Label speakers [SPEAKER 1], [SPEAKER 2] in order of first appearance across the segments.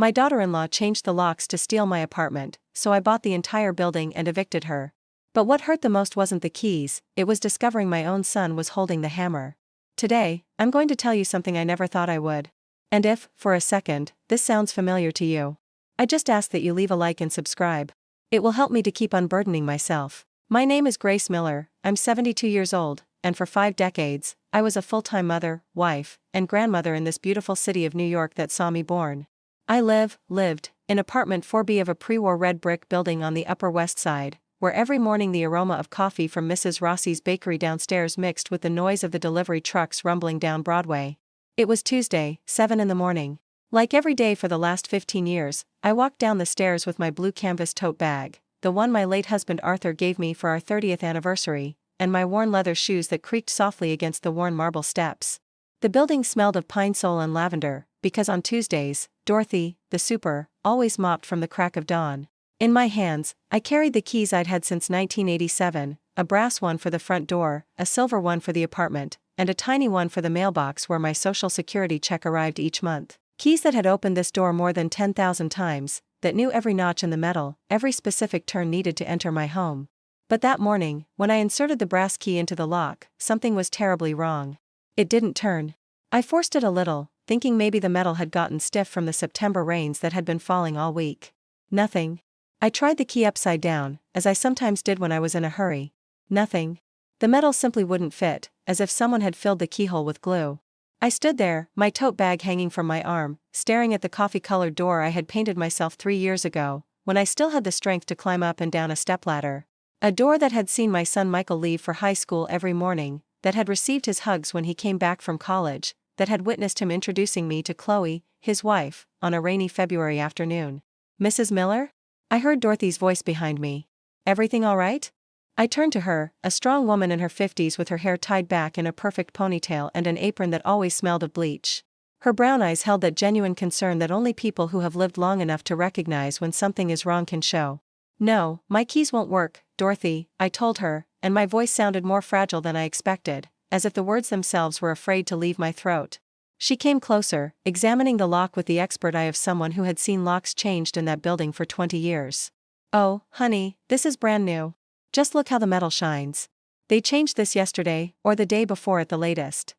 [SPEAKER 1] My daughter-in-law changed the locks to steal my apartment, so I bought the entire building and evicted her. But what hurt the most wasn't the keys, it was discovering my own son was holding the hammer. Today, I'm going to tell you something I never thought I would. And if, for a second, this sounds familiar to you, I just ask that you leave a like and subscribe. It will help me to keep unburdening myself. My name is Grace Miller, I'm 72 years old, and for 5 decades, I was a full-time mother, wife, and grandmother in this beautiful city of New York that saw me born. I lived, in apartment 4B of a pre-war red brick building on the Upper West Side, where every morning the aroma of coffee from Mrs. Rossi's bakery downstairs mixed with the noise of the delivery trucks rumbling down Broadway. It was Tuesday, 7 in the morning. Like every day for the last 15 years, I walked down the stairs with my blue canvas tote bag, the one my late husband Arthur gave me for our 30th anniversary, and my worn leather shoes that creaked softly against the worn marble steps. The building smelled of pine sol and lavender, because on Tuesdays, Dorothy, the super, always mopped from the crack of dawn. In my hands, I carried the keys I'd had since 1987, a brass one for the front door, a silver one for the apartment, and a tiny one for the mailbox where my Social Security check arrived each month. Keys that had opened this door more than 10,000 times, that knew every notch in the metal, every specific turn needed to enter my home. But that morning, when I inserted the brass key into the lock, something was terribly wrong. It didn't turn. I forced it a little, thinking maybe the metal had gotten stiff from the September rains that had been falling all week. Nothing. I tried the key upside down, as I sometimes did when I was in a hurry. Nothing. The metal simply wouldn't fit, as if someone had filled the keyhole with glue. I stood there, my tote bag hanging from my arm, staring at the coffee-colored door I had painted myself 3 years ago, when I still had the strength to climb up and down a stepladder. A door that had seen my son Michael leave for high school every morning, that had received his hugs when he came back from college, that had witnessed him introducing me to Chloe, his wife, on a rainy February afternoon. "Mrs. Miller?" I heard Dorothy's voice behind me. "Everything all right?" I turned to her, a strong woman in her 50s with her hair tied back in a perfect ponytail and an apron that always smelled of bleach. Her brown eyes held that genuine concern that only people who have lived long enough to recognize when something is wrong can show. "No, my keys won't work, Dorothy," I told her, and my voice sounded more fragile than I expected, as if the words themselves were afraid to leave my throat. She came closer, examining the lock with the expert eye of someone who had seen locks changed in that building for 20 years. "Oh, honey, this is brand new. Just look how the metal shines. They changed this yesterday, or the day before at the latest."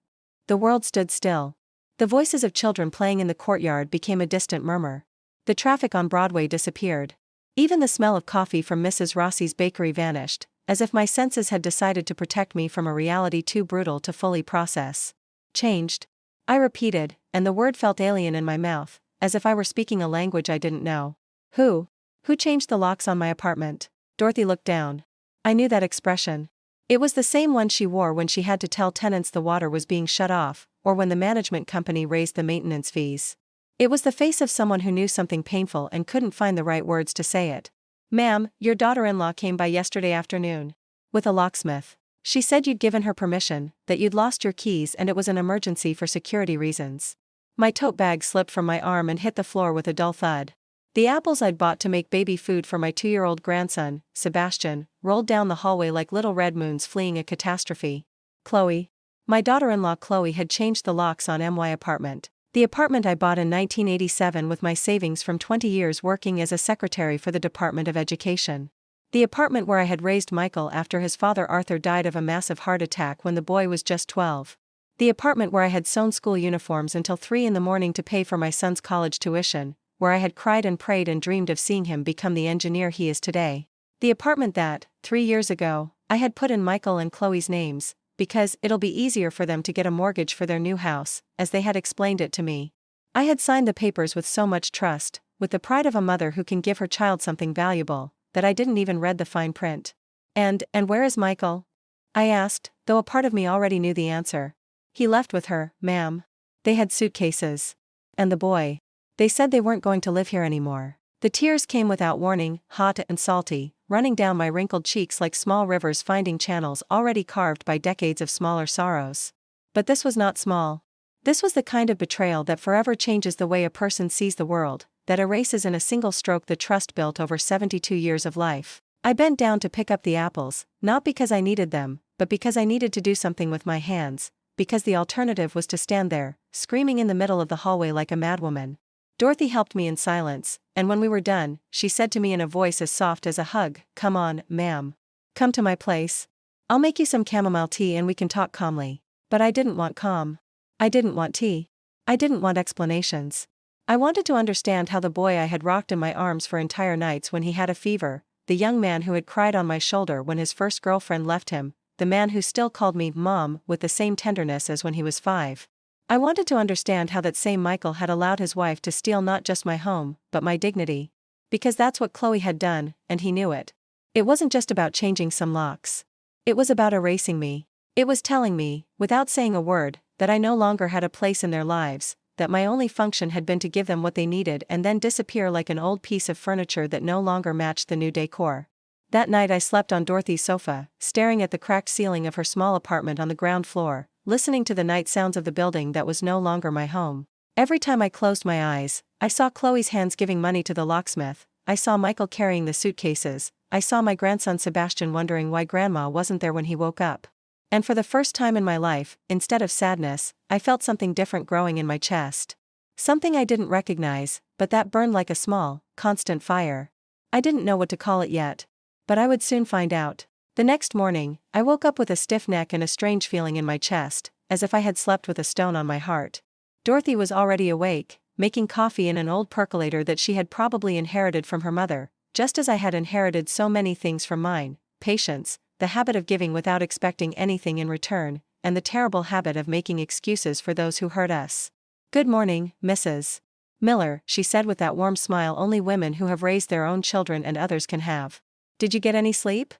[SPEAKER 1] The world stood still. The voices of children playing in the courtyard became a distant murmur. The traffic on Broadway disappeared. Even the smell of coffee from Mrs. Rossi's bakery vanished, as if my senses had decided to protect me from a reality too brutal to fully process. "Changed?" I repeated, and the word felt alien in my mouth, as if I were speaking a language I didn't know. Who changed the locks on my apartment?" Dorothy looked down. I knew that expression. It was the same one she wore when she had to tell tenants the water was being shut off, or when the management company raised the maintenance fees. It was the face of someone who knew something painful and couldn't find the right words to say it. "Ma'am, your daughter-in-law came by yesterday afternoon. With a locksmith. She said you'd given her permission, that you'd lost your keys and it was an emergency for security reasons." My tote bag slipped from my arm and hit the floor with a dull thud. The apples I'd bought to make baby food for my 2-year-old grandson, Sebastian, rolled down the hallway like little red moons fleeing a catastrophe. Chloe. My daughter-in-law Chloe had changed the locks on my apartment. The apartment I bought in 1987 with my savings from 20 years working as a secretary for the Department of Education. The apartment where I had raised Michael after his father Arthur died of a massive heart attack when the boy was just 12. The apartment where I had sewn school uniforms until 3 in the morning to pay for my son's college tuition, where I had cried and prayed and dreamed of seeing him become the engineer he is today. The apartment that, 3 years ago, I had put in Michael and Chloe's names, because it'll be easier for them to get a mortgage for their new house, as they had explained it to me. I had signed the papers with so much trust, with the pride of a mother who can give her child something valuable, that I didn't even read the fine print. And where is Michael?" I asked, though a part of me already knew the answer. "He left with her, ma'am. They had suitcases. And the boy. They said they weren't going to live here anymore." The tears came without warning, hot and salty, running down my wrinkled cheeks like small rivers finding channels already carved by decades of smaller sorrows. But this was not small. This was the kind of betrayal that forever changes the way a person sees the world, that erases in a single stroke the trust built over 72 years of life. I bent down to pick up the apples, not because I needed them, but because I needed to do something with my hands, because the alternative was to stand there, screaming in the middle of the hallway like a madwoman. Dorothy helped me in silence, and when we were done, she said to me in a voice as soft as a hug, "Come on, ma'am. Come to my place. I'll make you some chamomile tea and we can talk calmly." But I didn't want calm. I didn't want tea. I didn't want explanations. I wanted to understand how the boy I had rocked in my arms for entire nights when he had a fever, the young man who had cried on my shoulder when his first girlfriend left him, the man who still called me Mom with the same tenderness as when he was 5. I wanted to understand how that same Michael had allowed his wife to steal not just my home, but my dignity. Because that's what Chloe had done, and he knew it. It wasn't just about changing some locks. It was about erasing me. It was telling me, without saying a word, that I no longer had a place in their lives, that my only function had been to give them what they needed and then disappear like an old piece of furniture that no longer matched the new decor. That night I slept on Dorothy's sofa, staring at the cracked ceiling of her small apartment on the ground floor, listening to the night sounds of the building that was no longer my home. Every time I closed my eyes, I saw Chloe's hands giving money to the locksmith, I saw Michael carrying the suitcases, I saw my grandson Sebastian wondering why Grandma wasn't there when he woke up. And for the first time in my life, instead of sadness, I felt something different growing in my chest. Something I didn't recognize, but that burned like a small, constant fire. I didn't know what to call it yet. But I would soon find out. The next morning, I woke up with a stiff neck and a strange feeling in my chest, as if I had slept with a stone on my heart. Dorothy was already awake, making coffee in an old percolator that she had probably inherited from her mother, just as I had inherited so many things from mine: patience, the habit of giving without expecting anything in return, and the terrible habit of making excuses for those who hurt us. "Good morning, Mrs. Miller," she said with that warm smile only women who have raised their own children and others can have. "Did you get any sleep?"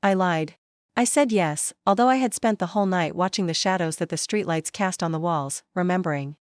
[SPEAKER 1] I lied. I said yes, although I had spent the whole night watching the shadows that the streetlights cast on the walls, remembering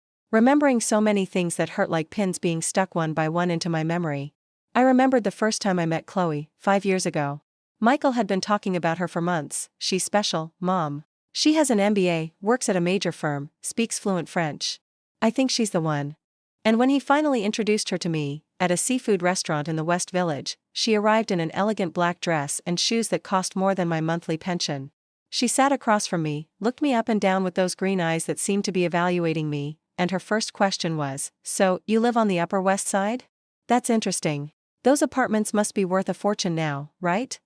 [SPEAKER 1] so many things that hurt like pins being stuck one by one into my memory. I remembered the first time I met Chloe, 5 years ago. Michael had been talking about her for months. "She's special, Mom. She has an MBA, works at a major firm, speaks fluent French. I think she's the one." And when he finally introduced her to me, at a seafood restaurant in the West Village, she arrived in an elegant black dress and shoes that cost more than my monthly pension. She sat across from me, looked me up and down with those green eyes that seemed to be evaluating me, and her first question was, "So, you live on the Upper West Side? That's interesting. Those apartments must be worth a fortune now, right?"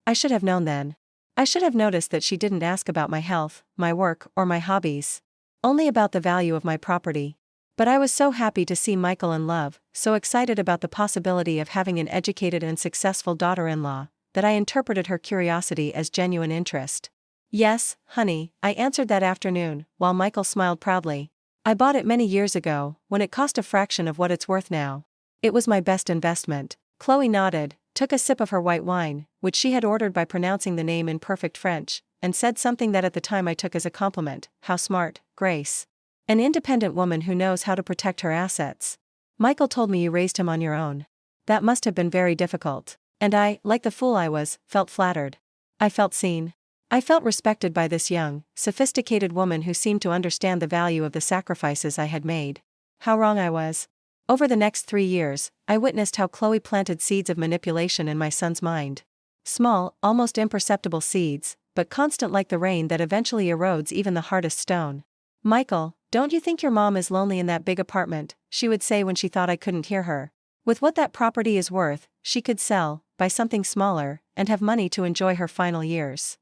[SPEAKER 1] I should have known then. I should have noticed that she didn't ask about my health, my work, or my hobbies. Only about the value of my property. But I was so happy to see Michael in love, so excited about the possibility of having an educated and successful daughter-in-law, that I interpreted her curiosity as genuine interest. "Yes, honey," I answered that afternoon, while Michael smiled proudly. "I bought it many years ago, when it cost a fraction of what it's worth now. It was my best investment." Chloe nodded, took a sip of her white wine, which she had ordered by pronouncing the name in perfect French, and said something that at the time I took as a compliment: "How smart, Grace. An independent woman who knows how to protect her assets. Michael told me you raised him on your own. That must have been very difficult." And I, like the fool I was, felt flattered. I felt seen. I felt respected by this young, sophisticated woman who seemed to understand the value of the sacrifices I had made. How wrong I was. Over the next 3 years, I witnessed how Chloe planted seeds of manipulation in my son's mind. Small, almost imperceptible seeds, but constant like the rain that eventually erodes even the hardest stone. "Michael, don't you think your mom is lonely in that big apartment?" she would say when she thought I couldn't hear her. "With what that property is worth, she could sell, buy something smaller, and have money to enjoy her final years."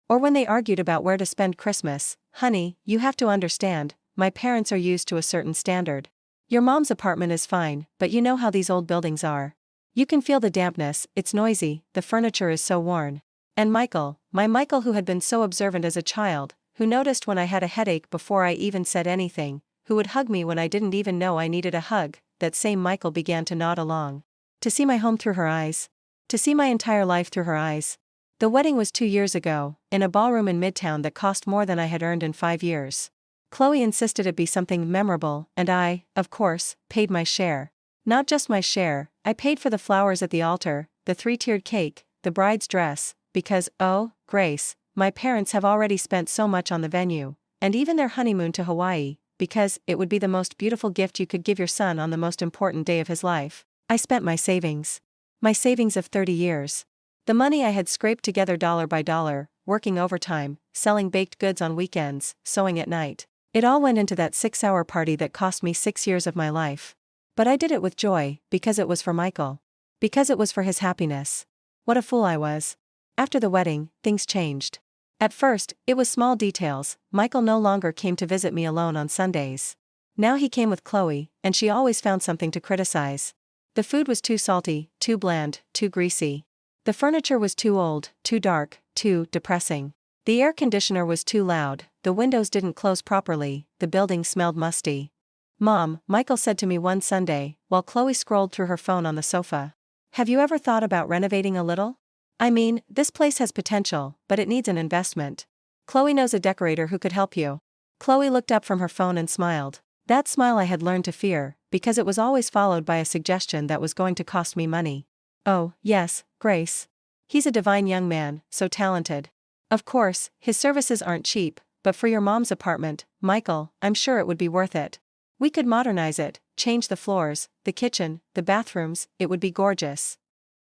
[SPEAKER 1] Or when they argued about where to spend Christmas, "Honey, you have to understand, my parents are used to a certain standard. Your mom's apartment is fine, but you know how these old buildings are. You can feel the dampness, it's noisy, the furniture is so worn." And Michael, my Michael who had been so observant as a child, who noticed when I had a headache before I even said anything, who would hug me when I didn't even know I needed a hug, that same Michael began to nod along. To see my home through her eyes. To see my entire life through her eyes. The wedding was 2 years ago, in a ballroom in Midtown that cost more than I had earned in 5 years. Chloe insisted it be something memorable, and I, of course, paid my share. Not just my share, I paid for the flowers at the altar, the 3-tiered cake, the bride's dress, because, oh, Grace, my parents have already spent so much on the venue, and even their honeymoon to Hawaii, because it would be the most beautiful gift you could give your son on the most important day of his life. I spent my savings. My savings of 30 years. The money I had scraped together dollar by dollar, working overtime, selling baked goods on weekends, sewing at night. It all went into that 6-hour party that cost me 6 years of my life. But I did it with joy, because it was for Michael. Because it was for his happiness. What a fool I was. After the wedding, things changed. At first, it was small details. Michael no longer came to visit me alone on Sundays. Now he came with Chloe, and she always found something to criticize. The food was too salty, too bland, too greasy. The furniture was too old, too dark, too depressing. The air conditioner was too loud, the windows didn't close properly, the building smelled musty. "Mom," Michael said to me one Sunday, while Chloe scrolled through her phone on the sofa. "Have you ever thought about renovating a little? I mean, this place has potential, but it needs an investment. Chloe knows a decorator who could help you." Chloe looked up from her phone and smiled. That smile I had learned to fear, because it was always followed by a suggestion that was going to cost me money. "Oh, yes, Grace. He's a divine young man, so talented. Of course, his services aren't cheap, but for your mom's apartment, Michael, I'm sure it would be worth it. We could modernize it, change the floors, the kitchen, the bathrooms, it would be gorgeous."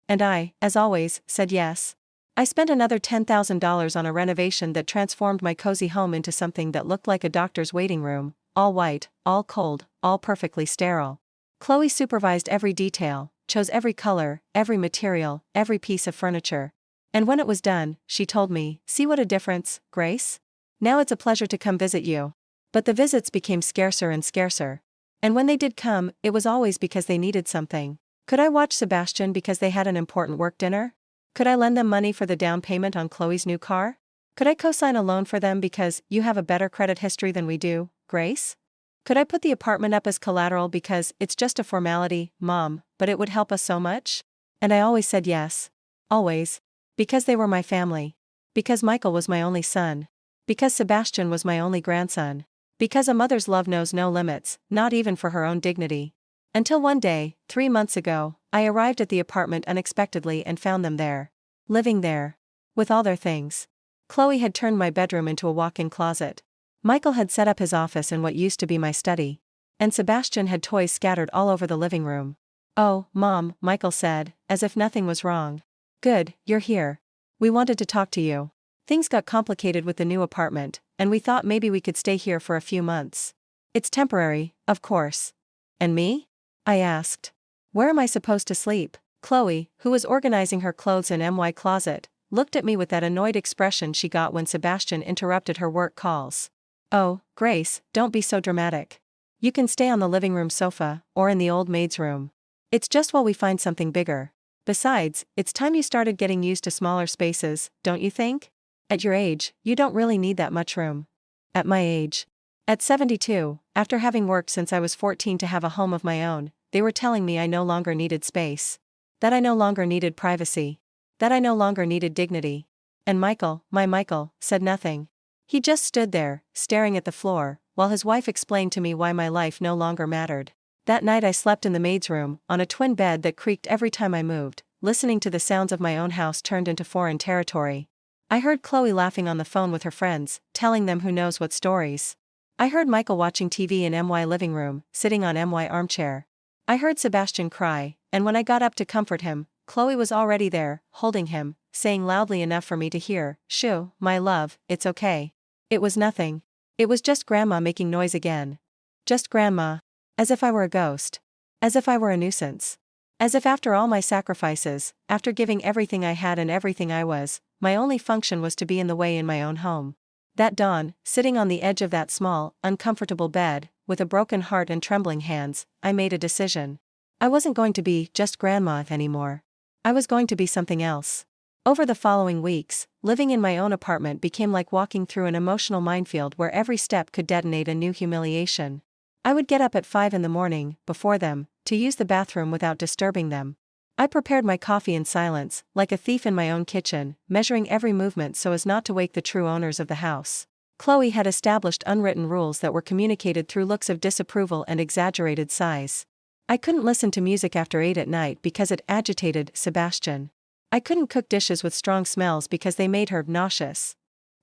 [SPEAKER 1] And I, as always, said yes. I spent another $10,000 on a renovation that transformed my cozy home into something that looked like a doctor's waiting room, all white, all cold, all perfectly sterile. Chloe supervised every detail, chose every color, every material, every piece of furniture. And when it was done, she told me, "See what a difference, Grace? Now it's a pleasure to come visit you." But the visits became scarcer and scarcer. And when they did come, it was always because they needed something. Could I watch Sebastian because they had an important work dinner? Could I lend them money for the down payment on Chloe's new car? Could I co-sign a loan for them because you have a better credit history than we do, Grace? Could I put the apartment up as collateral because it's just a formality, Mom, but it would help us so much? And I always said yes. Always. Because they were my family. Because Michael was my only son. Because Sebastian was my only grandson. Because a mother's love knows no limits, not even for her own dignity. Until one day, 3 months ago, I arrived at the apartment unexpectedly and found them there. Living there. With all their things. Chloe had turned my bedroom into a walk-in closet. Michael had set up his office in what used to be my study. And Sebastian had toys scattered all over the living room. "Oh, Mom," Michael said, as if nothing was wrong. "Good, you're here. We wanted to talk to you. Things got complicated with the new apartment, and we thought maybe we could stay here for a few months. It's temporary, of course." "And me?" I asked. "Where am I supposed to sleep?" Chloe, who was organizing her clothes in my closet, looked at me with that annoyed expression she got when Sebastian interrupted her work calls. "Oh, Grace, don't be so dramatic. You can stay on the living room sofa, or in the old maid's room. It's just while we find something bigger. Besides, it's time you started getting used to smaller spaces, don't you think? At your age, you don't really need that much room." At my age. At 72, after having worked since I was 14 to have a home of my own, they were telling me I no longer needed space. That I no longer needed privacy. That I no longer needed dignity. And Michael, my Michael, said nothing. He just stood there, staring at the floor, while his wife explained to me why my life no longer mattered. That night I slept in the maid's room, on a twin bed that creaked every time I moved, listening to the sounds of my own house turned into foreign territory. I heard Chloe laughing on the phone with her friends, telling them who knows what stories. I heard Michael watching TV in my living room, sitting on my armchair. I heard Sebastian cry, and when I got up to comfort him, Chloe was already there, holding him, saying loudly enough for me to hear, "Shoo, my love, it's okay. It was nothing. It was just Grandma making noise again. Just Grandma." As if I were a ghost. As if I were a nuisance. As if after all my sacrifices, after giving everything I had and everything I was, my only function was to be in the way in my own home. That dawn, sitting on the edge of that small, uncomfortable bed, with a broken heart and trembling hands, I made a decision. I wasn't going to be just Grandma anymore. I was going to be something else. Over the following weeks, living in my own apartment became like walking through an emotional minefield where every step could detonate a new humiliation. I would get up at 5 in the morning, before them, to use the bathroom without disturbing them. I prepared my coffee in silence, like a thief in my own kitchen, measuring every movement so as not to wake the true owners of the house. Chloe had established unwritten rules that were communicated through looks of disapproval and exaggerated sighs. I couldn't listen to music after 8 at night because it agitated Sebastian. I couldn't cook dishes with strong smells because they made her nauseous.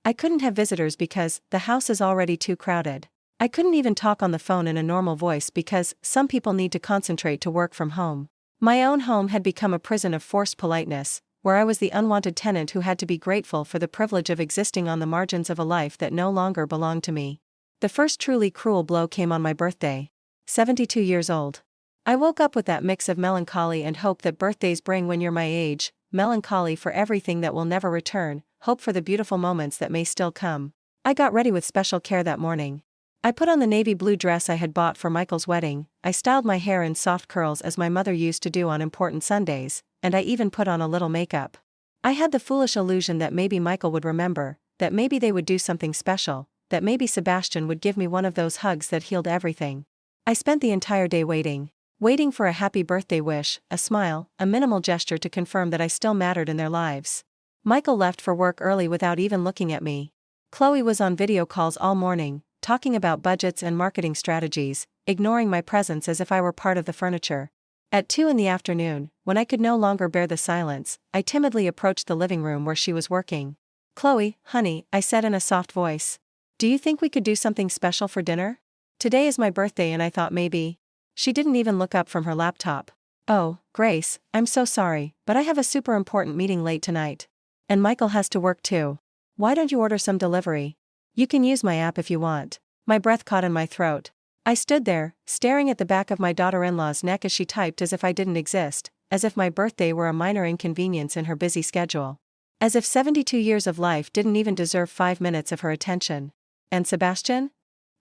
[SPEAKER 1] I couldn't have visitors because the house is already too crowded. I couldn't even talk on the phone in a normal voice because some people need to concentrate to work from home. My own home had become a prison of forced politeness, where I was the unwanted tenant who had to be grateful for the privilege of existing on the margins of a life that no longer belonged to me. The first truly cruel blow came on my birthday. 72 years old. I woke up with that mix of melancholy and hope that birthdays bring when you're my age, melancholy for everything that will never return, hope for the beautiful moments that may still come. I got ready with special care that morning. I put on the navy blue dress I had bought for Michael's wedding, I styled my hair in soft curls as my mother used to do on important Sundays, and I even put on a little makeup. I had the foolish illusion that maybe Michael would remember, that maybe they would do something special, that maybe Sebastian would give me one of those hugs that healed everything. I spent the entire day waiting for a happy birthday wish, a smile, a minimal gesture to confirm that I still mattered in their lives. Michael left for work early without even looking at me. Chloe was on video calls all morning, talking about budgets and marketing strategies, ignoring my presence as if I were part of the furniture. At 2 in the afternoon, when I could no longer bear the silence, I timidly approached the living room where she was working. "Chloe, honey," I said in a soft voice. "Do you think we could do something special for dinner? Today is my birthday and I thought maybe." She didn't even look up from her laptop. "Oh, Grace, I'm so sorry, but I have a super important meeting late tonight. And Michael has to work too. Why don't you order some delivery? You can use my app if you want." My breath caught in my throat. I stood there, staring at the back of my daughter-in-law's neck as she typed as if I didn't exist, as if my birthday were a minor inconvenience in her busy schedule. As if 72 years of life didn't even deserve 5 minutes of her attention. "And Sebastian?"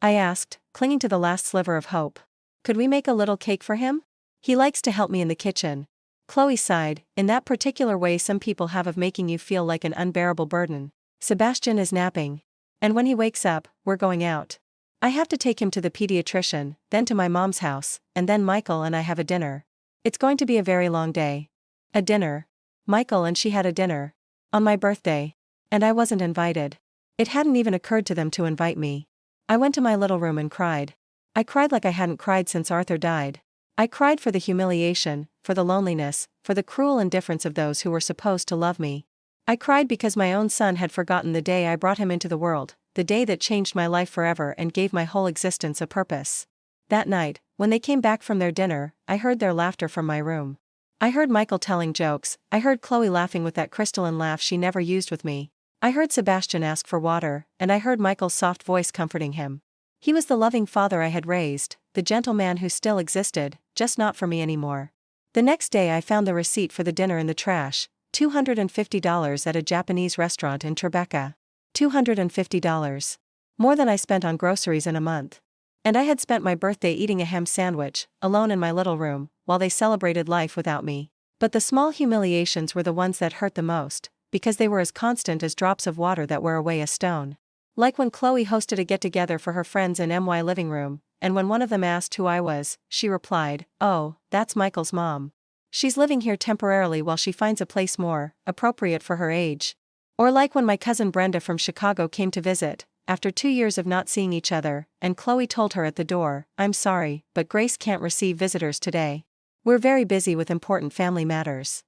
[SPEAKER 1] I asked, clinging to the last sliver of hope. "Could we make a little cake for him? He likes to help me in the kitchen." Chloe sighed, in that particular way some people have of making you feel like an unbearable burden. "Sebastian is napping. And when he wakes up, we're going out. I have to take him to the pediatrician, then to my mom's house, and then Michael and I have a dinner. It's going to be a very long day." A dinner. Michael and she had a dinner. On my birthday. And I wasn't invited. It hadn't even occurred to them to invite me. I went to my little room and cried. I cried like I hadn't cried since Arthur died. I cried for the humiliation, for the loneliness, for the cruel indifference of those who were supposed to love me. I cried because my own son had forgotten the day I brought him into the world, the day that changed my life forever and gave my whole existence a purpose. That night, when they came back from their dinner, I heard their laughter from my room. I heard Michael telling jokes, I heard Chloe laughing with that crystalline laugh she never used with me. I heard Sebastian ask for water, and I heard Michael's soft voice comforting him. He was the loving father I had raised, the gentle man who still existed, just not for me anymore. The next day I found the receipt for the dinner in the trash, $250 at a Japanese restaurant in Tribeca. $250. More than I spent on groceries in a month. And I had spent my birthday eating a ham sandwich, alone in my little room, while they celebrated life without me. But the small humiliations were the ones that hurt the most, because they were as constant as drops of water that wear away a stone. Like when Chloe hosted a get-together for her friends in my living room, and when one of them asked who I was, she replied, "Oh, that's Michael's mom. She's living here temporarily while she finds a place more appropriate for her age." Or like when my cousin Brenda from Chicago came to visit, after 2 years of not seeing each other, and Chloe told her at the door, "I'm sorry, but Grace can't receive visitors today. We're very busy with important family matters."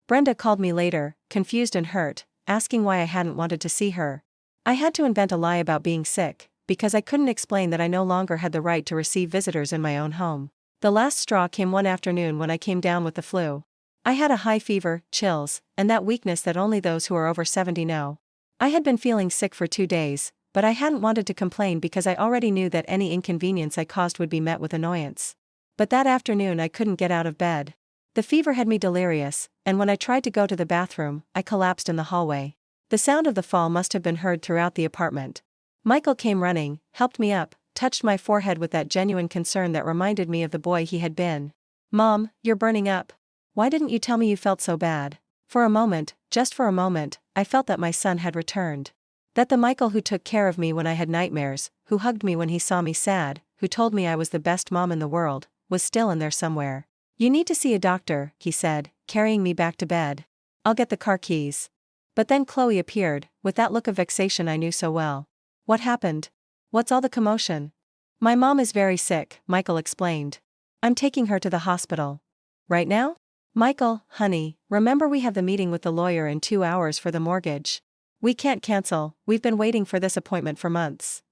[SPEAKER 1] Brenda called me later, confused and hurt, asking why I hadn't wanted to see her. I had to invent a lie about being sick, because I couldn't explain that I no longer had the right to receive visitors in my own home. The last straw came one afternoon when I came down with the flu. I had a high fever, chills, and that weakness that only those who are over 70 know. I had been feeling sick for 2 days, but I hadn't wanted to complain because I already knew that any inconvenience I caused would be met with annoyance. But that afternoon I couldn't get out of bed. The fever had me delirious, and when I tried to go to the bathroom, I collapsed in the hallway. The sound of the fall must have been heard throughout the apartment. Michael came running, helped me up, touched my forehead with that genuine concern that reminded me of the boy he had been. "Mom, you're burning up. Why didn't you tell me you felt so bad?" For a moment, just for a moment, I felt that my son had returned. That the Michael who took care of me when I had nightmares, who hugged me when he saw me sad, who told me I was the best mom in the world, was still in there somewhere. "You need to see a doctor," he said, carrying me back to bed. "I'll get the car keys." But then Chloe appeared, with that look of vexation I knew so well. "What happened? What's all the commotion?" "My mom is very sick," Michael explained. "I'm taking her to the hospital." "Right now?" "Michael, honey, remember we have the meeting with the lawyer in 2 hours for the mortgage. We can't cancel, we've been waiting for this appointment for months."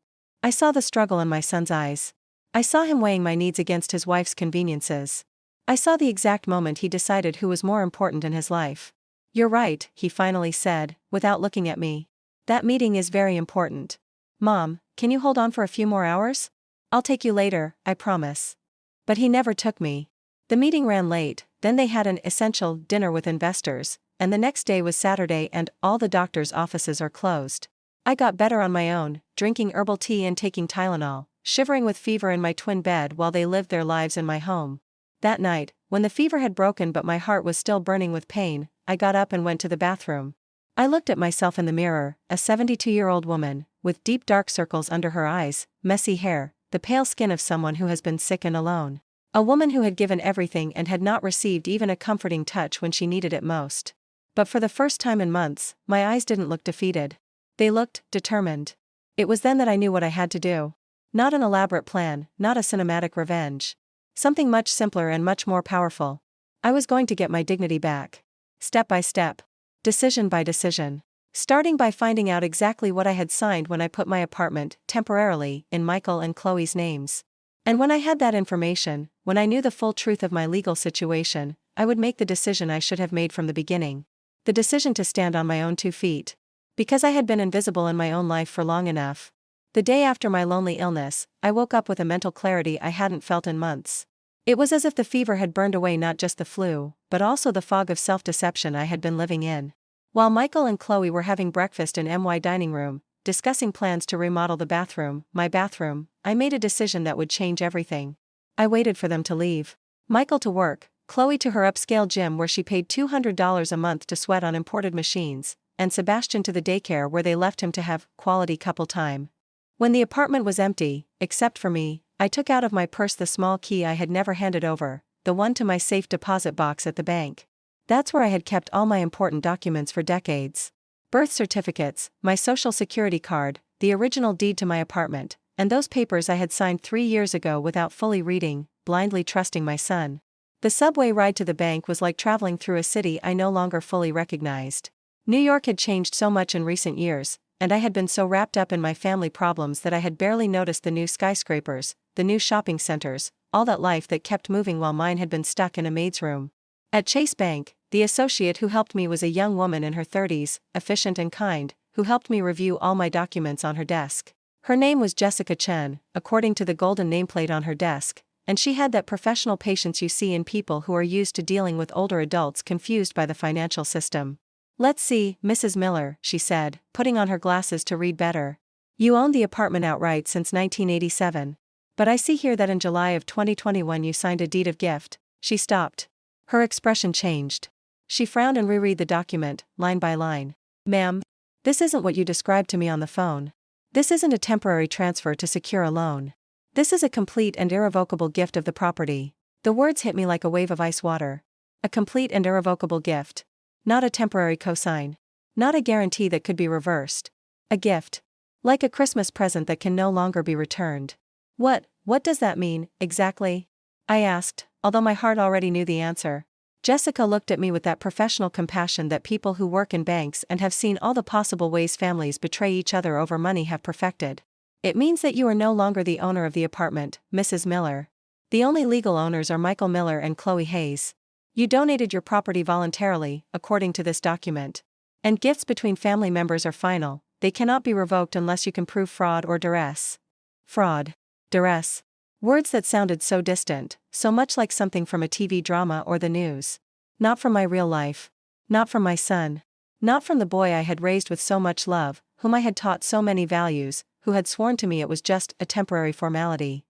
[SPEAKER 1] I saw the struggle in my son's eyes. I saw him weighing my needs against his wife's conveniences. I saw the exact moment he decided who was more important in his life. "You're right," he finally said, without looking at me. "That meeting is very important. Mom, can you hold on for a few more hours? I'll take you later, I promise." But he never took me. The meeting ran late, then they had an essential dinner with investors, and the next day was Saturday and all the doctor's offices are closed. I got better on my own, drinking herbal tea and taking Tylenol, shivering with fever in my twin bed while they lived their lives in my home. That night, when the fever had broken but my heart was still burning with pain, I got up and went to the bathroom. I looked at myself in the mirror, a 72-year-old woman, with deep dark circles under her eyes, messy hair, the pale skin of someone who has been sick and alone. A woman who had given everything and had not received even a comforting touch when she needed it most. But for the first time in months, my eyes didn't look defeated. They looked determined. It was then that I knew what I had to do. Not an elaborate plan, not a cinematic revenge. Something much simpler and much more powerful. I was going to get my dignity back. Step by step. Decision by decision. Starting by finding out exactly what I had signed when I put my apartment, temporarily, in Michael and Chloe's names. And when I had that information, when I knew the full truth of my legal situation, I would make the decision I should have made from the beginning. The decision to stand on my own 2 feet. Because I had been invisible in my own life for long enough. The day after my lonely illness, I woke up with a mental clarity I hadn't felt in months. It was as if the fever had burned away not just the flu, but also the fog of self-deception I had been living in. While Michael and Chloe were having breakfast in my dining room, discussing plans to remodel the bathroom, my bathroom, I made a decision that would change everything. I waited for them to leave. Michael to work, Chloe to her upscale gym where she paid $200 a month to sweat on imported machines, and Sebastian to the daycare where they left him to have quality couple time. When the apartment was empty, except for me, I took out of my purse the small key I had never handed over, the one to my safe deposit box at the bank. That's where I had kept all my important documents for decades. Birth certificates, my social security card, the original deed to my apartment, and those papers I had signed 3 years ago without fully reading, blindly trusting my son. The subway ride to the bank was like traveling through a city I no longer fully recognized. New York had changed so much in recent years, and I had been so wrapped up in my family problems that I had barely noticed the new skyscrapers, the new shopping centers, all that life that kept moving while mine had been stuck in a maid's room. At Chase Bank, the associate who helped me was a young woman in her 30s, efficient and kind, who helped me review all my documents on her desk. Her name was Jessica Chen, according to the golden nameplate on her desk, and she had that professional patience you see in people who are used to dealing with older adults confused by the financial system. "Let's see, Mrs. Miller," she said, putting on her glasses to read better. "You owned the apartment outright since 1987. But I see here that in July of 2021 you signed a deed of gift." She stopped. Her expression changed. She frowned and reread the document, line by line. "Ma'am, this isn't what you described to me on the phone. This isn't a temporary transfer to secure a loan. This is a complete and irrevocable gift of the property." The words hit me like a wave of ice water. A complete and irrevocable gift. Not a temporary cosign. Not a guarantee that could be reversed. A gift. Like a Christmas present that can no longer be returned. What does that mean, exactly?" I asked, although my heart already knew the answer. Jessica looked at me with that professional compassion that people who work in banks and have seen all the possible ways families betray each other over money have perfected. "It means that you are no longer the owner of the apartment, Mrs. Miller. The only legal owners are Michael Miller and Chloe Hayes. You donated your property voluntarily, according to this document. And gifts between family members are final, they cannot be revoked unless you can prove fraud or duress." Fraud. Duress. Words that sounded so distant, so much like something from a TV drama or the news. Not from my real life. Not from my son. Not from the boy I had raised with so much love, whom I had taught so many values, who had sworn to me it was just a temporary formality.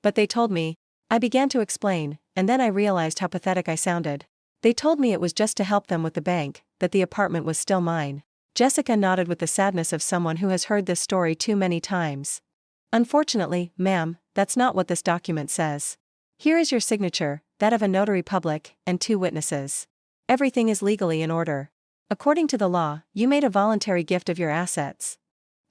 [SPEAKER 1] But they told me. I began to explain, and then I realized how pathetic I sounded. They told me it was just to help them with the bank, that the apartment was still mine. Jessica nodded with the sadness of someone who has heard this story too many times. "Unfortunately, ma'am, that's not what this document says. Here is your signature, that of a notary public, and 2 witnesses. Everything is legally in order. According to the law, you made a voluntary gift of your assets."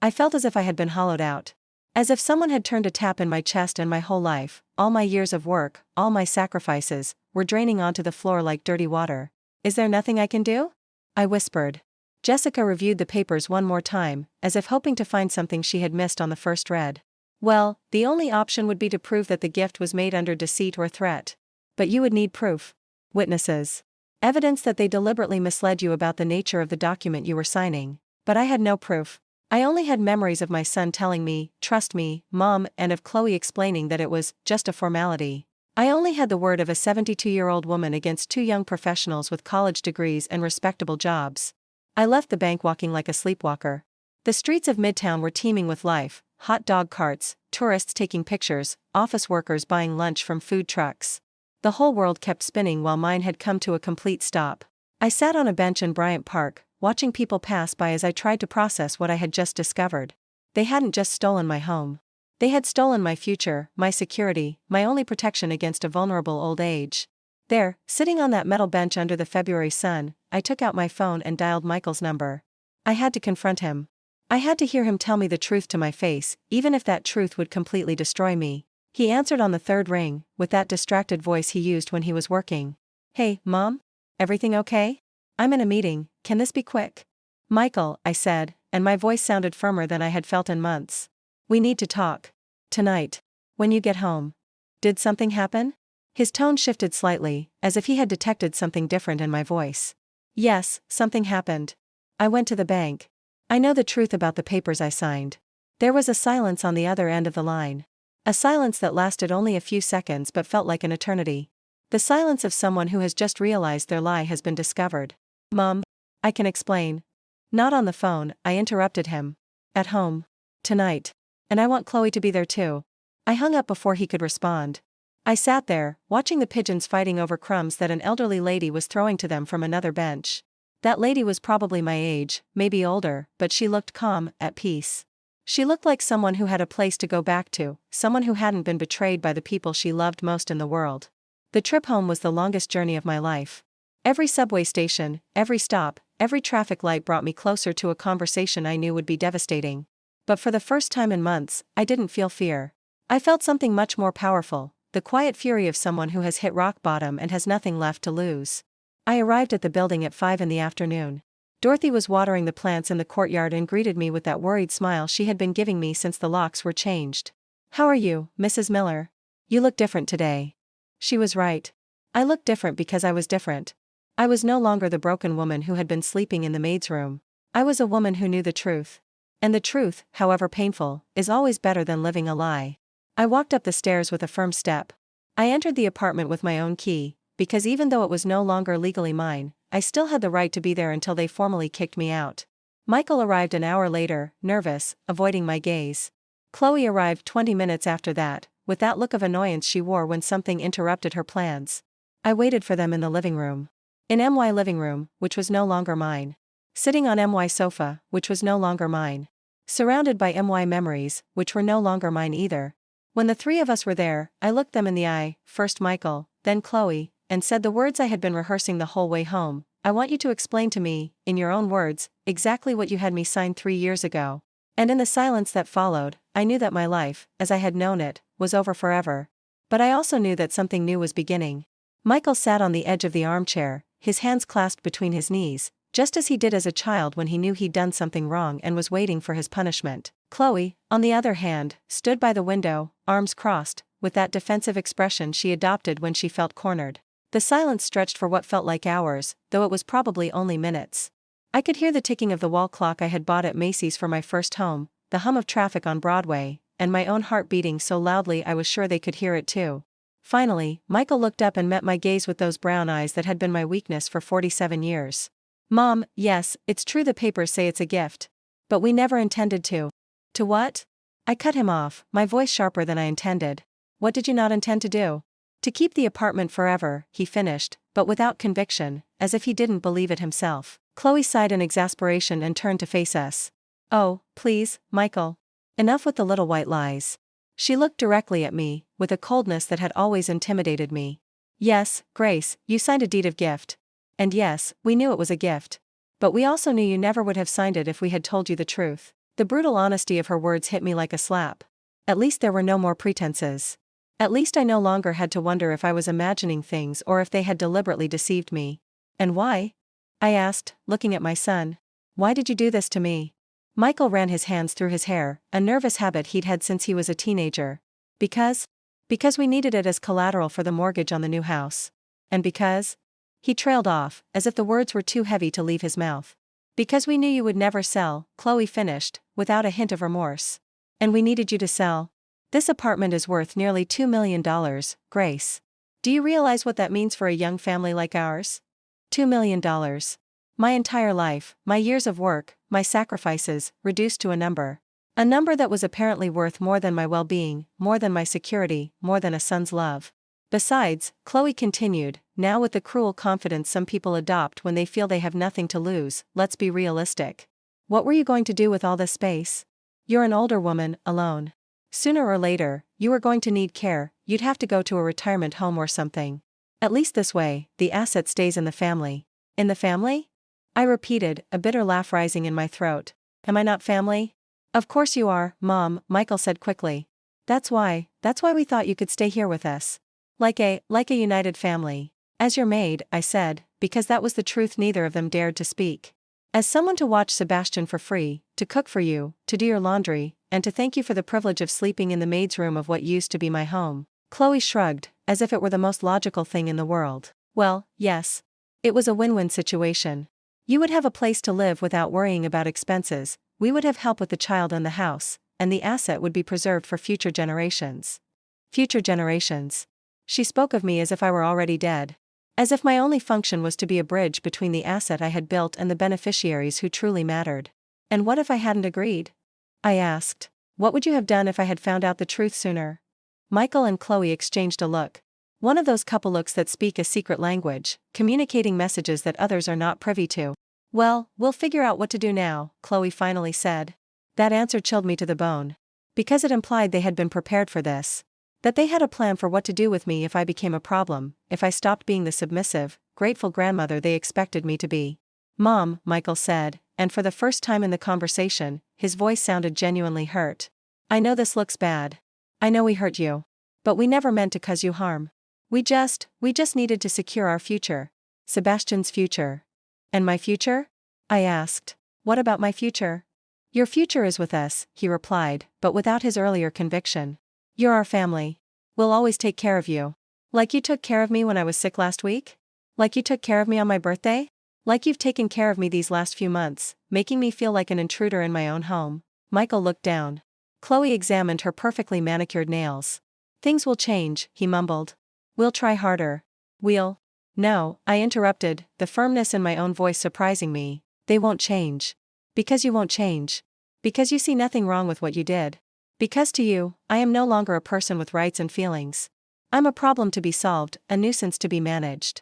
[SPEAKER 1] I felt as if I had been hollowed out. As if someone had turned a tap in my chest and my whole life, all my years of work, all my sacrifices, were draining onto the floor like dirty water. "Is there nothing I can do?" I whispered. Jessica reviewed the papers one more time, as if hoping to find something she had missed on the first read. "Well, the only option would be to prove that the gift was made under deceit or threat. But you would need proof. Witnesses. Evidence that they deliberately misled you about the nature of the document you were signing. But I had no proof. I only had memories of my son telling me, 'Trust me, Mom,' and of Chloe explaining that it was just a formality. I only had the word of a 72-year-old woman against two young professionals with college degrees and respectable jobs. I left the bank walking like a sleepwalker. The streets of Midtown were teeming with life: hot dog carts, tourists taking pictures, office workers buying lunch from food trucks. The whole world kept spinning while mine had come to a complete stop. I sat on a bench in Bryant Park, watching people pass by as I tried to process what I had just discovered. They hadn't just stolen my home. They had stolen my future, my security, my only protection against a vulnerable old age. There, sitting on that metal bench under the February sun, I took out my phone and dialed Michael's number. I had to confront him. I had to hear him tell me the truth to my face, even if that truth would completely destroy me. He answered on the third ring, with that distracted voice he used when he was working. "Hey, Mom? Everything okay? I'm in a meeting, can this be quick?" "Michael," I said, and my voice sounded firmer than I had felt in months. "We need to talk. Tonight. When you get home." "Did something happen?" His tone shifted slightly, as if he had detected something different in my voice. "Yes, something happened. I went to the bank. I know the truth about the papers I signed." There was a silence on the other end of the line. A silence that lasted only a few seconds but felt like an eternity. The silence of someone who has just realized their lie has been discovered. "Mom, I can explain." "Not on the phone," I interrupted him. "At home. Tonight. And I want Chloe to be there too." I hung up before he could respond. I sat there, watching the pigeons fighting over crumbs that an elderly lady was throwing to them from another bench. That lady was probably my age, maybe older, but she looked calm, at peace. She looked like someone who had a place to go back to, someone who hadn't been betrayed by the people she loved most in the world. The trip home was the longest journey of my life. Every subway station, every stop, every traffic light brought me closer to a conversation I knew would be devastating. But for the first time in months, I didn't feel fear. I felt something much more powerful, the quiet fury of someone who has hit rock bottom and has nothing left to lose. I arrived at the building at 5 in the afternoon. Dorothy was watering the plants in the courtyard and greeted me with that worried smile she had been giving me since the locks were changed. "How are you, Mrs. Miller? You look different today." She was right. I looked different because I was different. I was no longer the broken woman who had been sleeping in the maid's room. I was a woman who knew the truth. And the truth, however painful, is always better than living a lie. I walked up the stairs with a firm step. I entered the apartment with my own key, because even though it was no longer legally mine, I still had the right to be there until they formally kicked me out. Michael arrived an hour later, nervous, avoiding my gaze. Chloe arrived 20 minutes after that, with that look of annoyance she wore when something interrupted her plans. I waited for them in the living room. In MY living room, which was no longer mine. Sitting on MY sofa, which was no longer mine. Surrounded by MY memories, which were no longer mine either. When the three of us were there, I looked them in the eye, first Michael, then Chloe, and said the words I had been rehearsing the whole way home. "I want you to explain to me, in your own words, exactly what you had me sign 3 years ago." And in the silence that followed, I knew that my life, as I had known it, was over forever. But I also knew that something new was beginning. Michael sat on the edge of the armchair, his hands clasped between his knees, just as he did as a child when he knew he'd done something wrong and was waiting for his punishment. Chloe, on the other hand, stood by the window, arms crossed, with that defensive expression she adopted when she felt cornered. The silence stretched for what felt like hours, though it was probably only minutes. I could hear the ticking of the wall clock I had bought at Macy's for my first home, the hum of traffic on Broadway, and my own heart beating so loudly I was sure they could hear it too. Finally, Michael looked up and met my gaze with those brown eyes that had been my weakness for 47 years. "Mom, yes, it's true the papers say it's a gift. But we never intended to." "To what?" I cut him off, my voice sharper than I intended. "What did you not intend to do?" "To keep the apartment forever," he finished, but without conviction, as if he didn't believe it himself. Chloe sighed in exasperation and turned to face us. "Oh, please, Michael. Enough with the little white lies." She looked directly at me, with a coldness that had always intimidated me. "Yes, Grace, you signed a deed of gift. And yes, we knew it was a gift. But we also knew you never would have signed it if we had told you the truth." The brutal honesty of her words hit me like a slap. At least there were no more pretenses. At least I no longer had to wonder if I was imagining things or if they had deliberately deceived me. "And why?" I asked, looking at my son. "Why did you do this to me?" Michael ran his hands through his hair, a nervous habit he'd had since he was a teenager. Because we needed it as collateral for the mortgage on the new house. And because..." He trailed off, as if the words were too heavy to leave his mouth. "Because we knew you would never sell," Chloe finished, without a hint of remorse. "And we needed you to sell. This apartment is worth nearly $2 million, Grace. Do you realize what that means for a young family like ours? $2 million. My entire life, my years of work, my sacrifices, reduced to a number. A number that was apparently worth more than my well-being, more than my security, more than a son's love. Besides, Chloe continued, now with the cruel confidence some people adopt when they feel they have nothing to lose, let's be realistic. What were you going to do with all this space? You're an older woman, alone. Sooner or later, you are going to need care, you'd have to go to a retirement home or something. At least this way, the asset stays in the family. In the family? I repeated, a bitter laugh rising in my throat. Am I not family? Of course you are, Mom, Michael said quickly. That's why we thought you could stay here with us. Like a united family. As your maid, I said, because that was the truth neither of them dared to speak. As someone to watch Sebastian for free, to cook for you, to do your laundry, and to thank you for the privilege of sleeping in the maid's room of what used to be my home. Chloe shrugged, as if it were the most logical thing in the world. Well, yes. It was a win-win situation. You would have a place to live without worrying about expenses, we would have help with the child and the house, and the asset would be preserved for future generations. Future generations. She spoke of me as if I were already dead. As if my only function was to be a bridge between the asset I had built and the beneficiaries who truly mattered. And what if I hadn't agreed? I asked. What would you have done if I had found out the truth sooner? Michael and Chloe exchanged a look. One of those couple looks that speak a secret language, communicating messages that others are not privy to. Well, we'll figure out what to do now, Chloe finally said. That answer chilled me to the bone. Because it implied they had been prepared for this. That they had a plan for what to do with me if I became a problem, if I stopped being the submissive, grateful grandmother they expected me to be. Mom, Michael said, and for the first time in the conversation, his voice sounded genuinely hurt. I know this looks bad. I know we hurt you. But we never meant to cause you harm. We just needed to secure our future. Sebastian's future. And my future? I asked. What about my future? Your future is with us, he replied, but without his earlier conviction. You're our family. We'll always take care of you. Like you took care of me when I was sick last week? Like you took care of me on my birthday? Like you've taken care of me these last few months, making me feel like an intruder in my own home. Michael looked down. Chloe examined her perfectly manicured nails. Things will change, he mumbled. We'll try harder. No, I interrupted, the firmness in my own voice surprising me. They won't change. Because you won't change. Because you see nothing wrong with what you did. Because to you, I am no longer a person with rights and feelings. I'm a problem to be solved, a nuisance to be managed.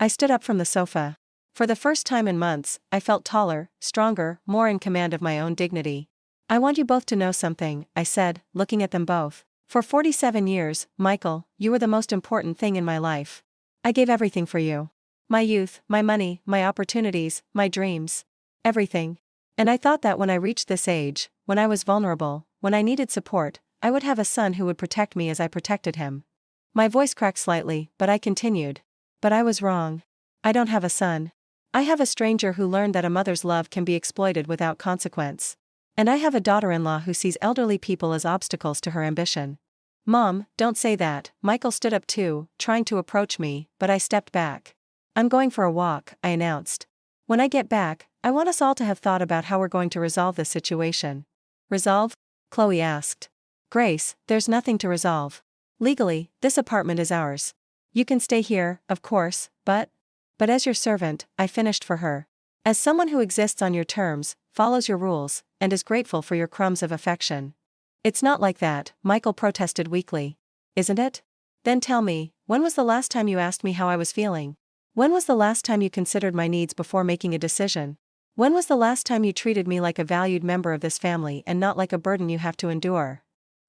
[SPEAKER 1] I stood up from the sofa. For the first time in months, I felt taller, stronger, more in command of my own dignity. I want you both to know something, I said, looking at them both. For 47 years, Michael, you were the most important thing in my life. I gave everything for you. My youth, my money, my opportunities, my dreams. Everything. And I thought that when I reached this age, when I was vulnerable, when I needed support, I would have a son who would protect me as I protected him. My voice cracked slightly, but I continued. But I was wrong. I don't have a son. I have a stranger who learned that a mother's love can be exploited without consequence. And I have a daughter-in-law who sees elderly people as obstacles to her ambition. Mom, don't say that. Michael stood up too, trying to approach me, but I stepped back. I'm going for a walk, I announced. When I get back, I want us all to have thought about how we're going to resolve this situation. Resolve? Chloe asked. Grace, there's nothing to resolve. Legally, this apartment is ours. You can stay here, of course, but as your servant, I finished for her. As someone who exists on your terms, follows your rules, and is grateful for your crumbs of affection. It's not like that, Michael protested weakly. Isn't it? Then tell me, when was the last time you asked me how I was feeling? When was the last time you considered my needs before making a decision? When was the last time you treated me like a valued member of this family and not like a burden you have to endure?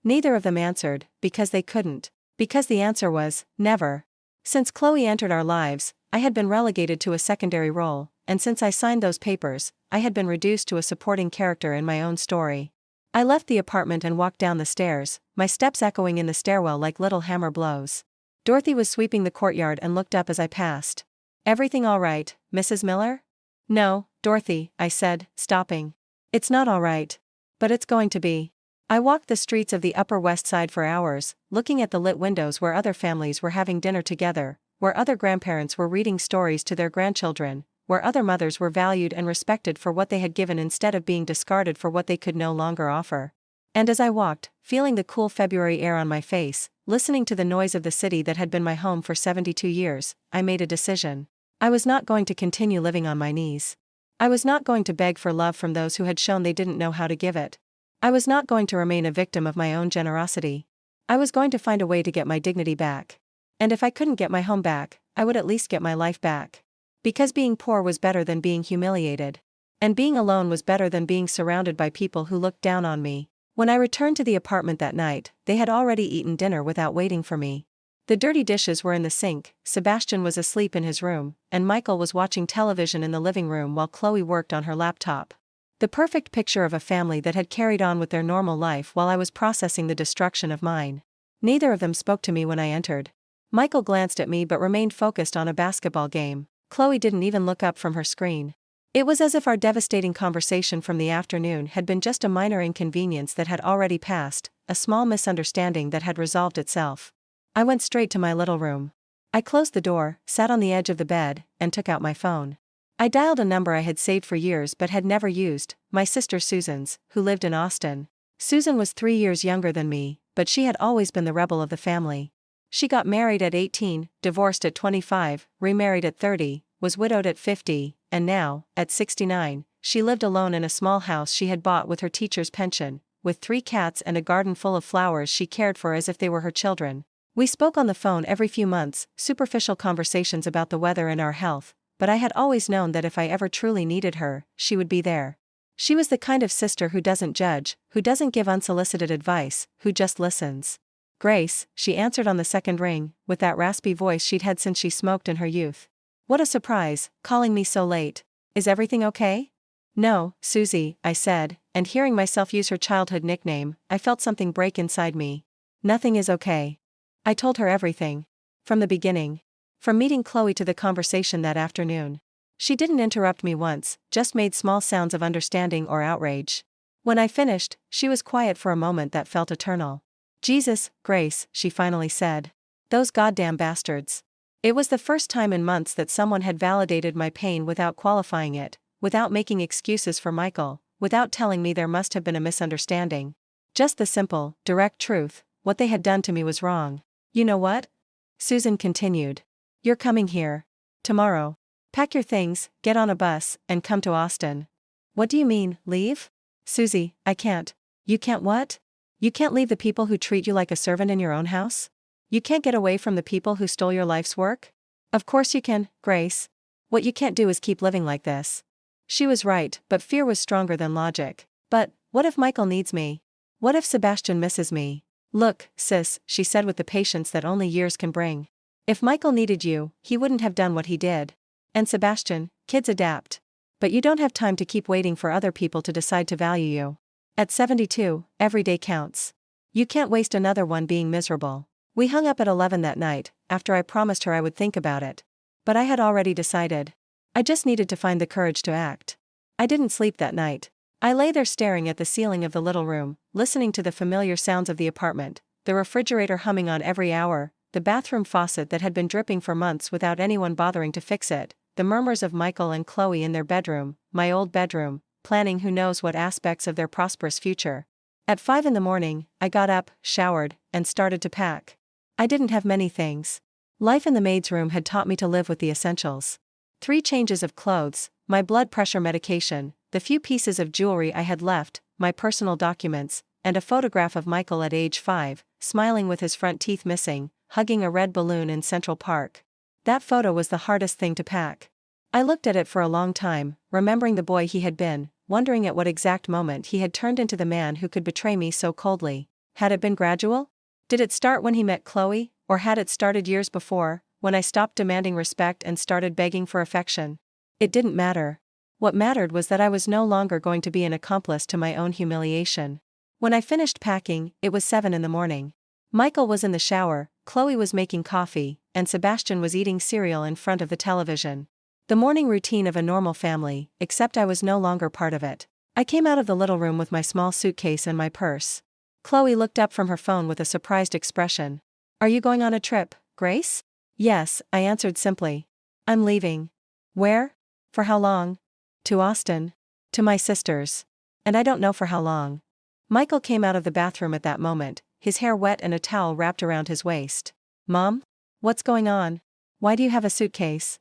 [SPEAKER 1] Neither of them answered, because they couldn't. Because the answer was, never. Since Chloe entered our lives, I had been relegated to a secondary role, and since I signed those papers, I had been reduced to a supporting character in my own story. I left the apartment and walked down the stairs, my steps echoing in the stairwell like little hammer blows. Dorothy was sweeping the courtyard and looked up as I passed. Everything all right, Mrs. Miller? No, Dorothy, I said, stopping. It's not all right. But it's going to be. I walked the streets of the Upper West Side for hours, looking at the lit windows where other families were having dinner together, where other grandparents were reading stories to their grandchildren, where other mothers were valued and respected for what they had given instead of being discarded for what they could no longer offer. And as I walked, feeling the cool February air on my face, listening to the noise of the city that had been my home for 72 years, I made a decision. I was not going to continue living on my knees. I was not going to beg for love from those who had shown they didn't know how to give it. I was not going to remain a victim of my own generosity. I was going to find a way to get my dignity back. And if I couldn't get my home back, I would at least get my life back. Because being poor was better than being humiliated. And being alone was better than being surrounded by people who looked down on me. When I returned to the apartment that night, they had already eaten dinner without waiting for me. The dirty dishes were in the sink, Sebastian was asleep in his room, and Michael was watching television in the living room while Chloe worked on her laptop. The perfect picture of a family that had carried on with their normal life while I was processing the destruction of mine. Neither of them spoke to me when I entered. Michael glanced at me but remained focused on a basketball game. Chloe didn't even look up from her screen. It was as if our devastating conversation from the afternoon had been just a minor inconvenience that had already passed, a small misunderstanding that had resolved itself. I went straight to my little room. I closed the door, sat on the edge of the bed, and took out my phone. I dialed a number I had saved for years but had never used, my sister Susan's, who lived in Austin. Susan was 3 years younger than me, but she had always been the rebel of the family. She got married at 18, divorced at 25, remarried at 30, was widowed at 50, and now, at 69, she lived alone in a small house she had bought with her teacher's pension, with 3 cats and a garden full of flowers she cared for as if they were her children. We spoke on the phone every few months, superficial conversations about the weather and our health, but I had always known that if I ever truly needed her, she would be there. She was the kind of sister who doesn't judge, who doesn't give unsolicited advice, who just listens. Grace, she answered on the second ring, with that raspy voice she'd had since she smoked in her youth. What a surprise, calling me so late. Is everything okay? No, Susie, I said, and hearing myself use her childhood nickname, I felt something break inside me. Nothing is okay. I told her everything. From the beginning. From meeting Chloe to the conversation that afternoon. She didn't interrupt me once, just made small sounds of understanding or outrage. When I finished, she was quiet for a moment that felt eternal. Jesus, Grace, she finally said. Those goddamn bastards. It was the first time in months that someone had validated my pain without qualifying it, without making excuses for Michael, without telling me there must have been a misunderstanding. Just the simple, direct truth, what they had done to me was wrong. You know what? Susan continued. You're coming here. Tomorrow. Pack your things, get on a bus, and come to Austin. What do you mean, leave? Susie, I can't. You can't what? You can't leave the people who treat you like a servant in your own house? You can't get away from the people who stole your life's work? Of course you can, Grace. What you can't do is keep living like this. She was right, but fear was stronger than logic. But, what if Michael needs me? What if Sebastian misses me? Look, sis, she said with the patience that only years can bring. If Michael needed you, he wouldn't have done what he did. And Sebastian, kids adapt. But you don't have time to keep waiting for other people to decide to value you. At 72, every day counts. You can't waste another one being miserable. We hung up at 11 that night, after I promised her I would think about it. But I had already decided. I just needed to find the courage to act. I didn't sleep that night. I lay there staring at the ceiling of the little room, listening to the familiar sounds of the apartment, the refrigerator humming on every hour, the bathroom faucet that had been dripping for months without anyone bothering to fix it, the murmurs of Michael and Chloe in their bedroom, my old bedroom, planning who knows what aspects of their prosperous future. At 5 in the morning, I got up, showered, and started to pack. I didn't have many things. Life in the maid's room had taught me to live with the essentials. 3 changes of clothes, my blood pressure medication, the few pieces of jewelry I had left, my personal documents, and a photograph of Michael at age 5, smiling with his front teeth missing, hugging a red balloon in Central Park. That photo was the hardest thing to pack. I looked at it for a long time, remembering the boy he had been, wondering at what exact moment he had turned into the man who could betray me so coldly. Had it been gradual? Did it start when he met Chloe, or had it started years before, when I stopped demanding respect and started begging for affection? It didn't matter. What mattered was that I was no longer going to be an accomplice to my own humiliation. When I finished packing, it was 7 in the morning. Michael was in the shower, Chloe was making coffee, and Sebastian was eating cereal in front of the television. The morning routine of a normal family, except I was no longer part of it. I came out of the little room with my small suitcase and my purse. Chloe looked up from her phone with a surprised expression. Are you going on a trip, Grace? Yes, I answered simply. I'm leaving. Where? For how long? To Austin. To my sister's. And I don't know for how long. Michael came out of the bathroom at that moment, his hair wet and a towel wrapped around his waist. Mom? What's going on? Why do you have a suitcase?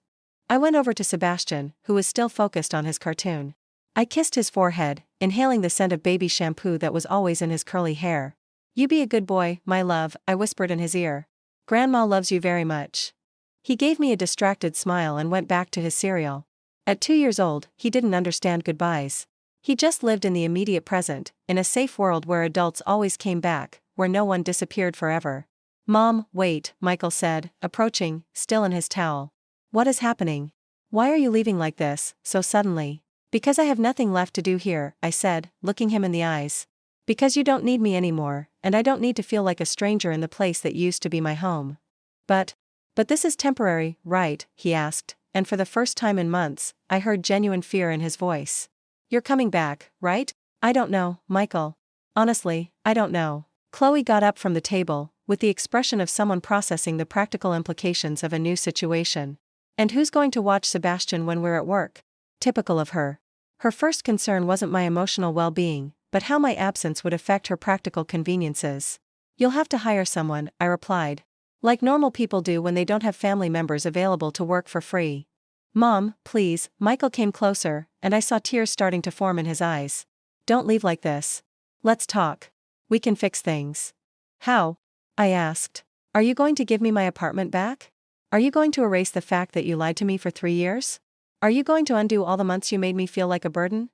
[SPEAKER 1] I went over to Sebastian, who was still focused on his cartoon. I kissed his forehead, inhaling the scent of baby shampoo that was always in his curly hair. You be a good boy, my love, I whispered in his ear. Grandma loves you very much. He gave me a distracted smile and went back to his cereal. At 2 years old, he didn't understand goodbyes. He just lived in the immediate present, in a safe world where adults always came back, where no one disappeared forever. Mom, wait, Michael said, approaching, still in his towel. What is happening? Why are you leaving like this, so suddenly? Because I have nothing left to do here, I said, looking him in the eyes. Because you don't need me anymore, and I don't need to feel like a stranger in the place that used to be my home. But this is temporary, right? He asked, and for the first time in months, I heard genuine fear in his voice. You're coming back, right? I don't know, Michael. Honestly, I don't know. Chloe got up from the table, with the expression of someone processing the practical implications of a new situation. And who's going to watch Sebastian when we're at work? Typical of her. Her first concern wasn't my emotional well-being, but how my absence would affect her practical conveniences. You'll have to hire someone, I replied. Like normal people do when they don't have family members available to work for free. Mom, please, Michael came closer, and I saw tears starting to form in his eyes. Don't leave like this. Let's talk. We can fix things. How? I asked. Are you going to give me my apartment back? Are you going to erase the fact that you lied to me for 3 years? Are you going to undo all the months you made me feel like a burden?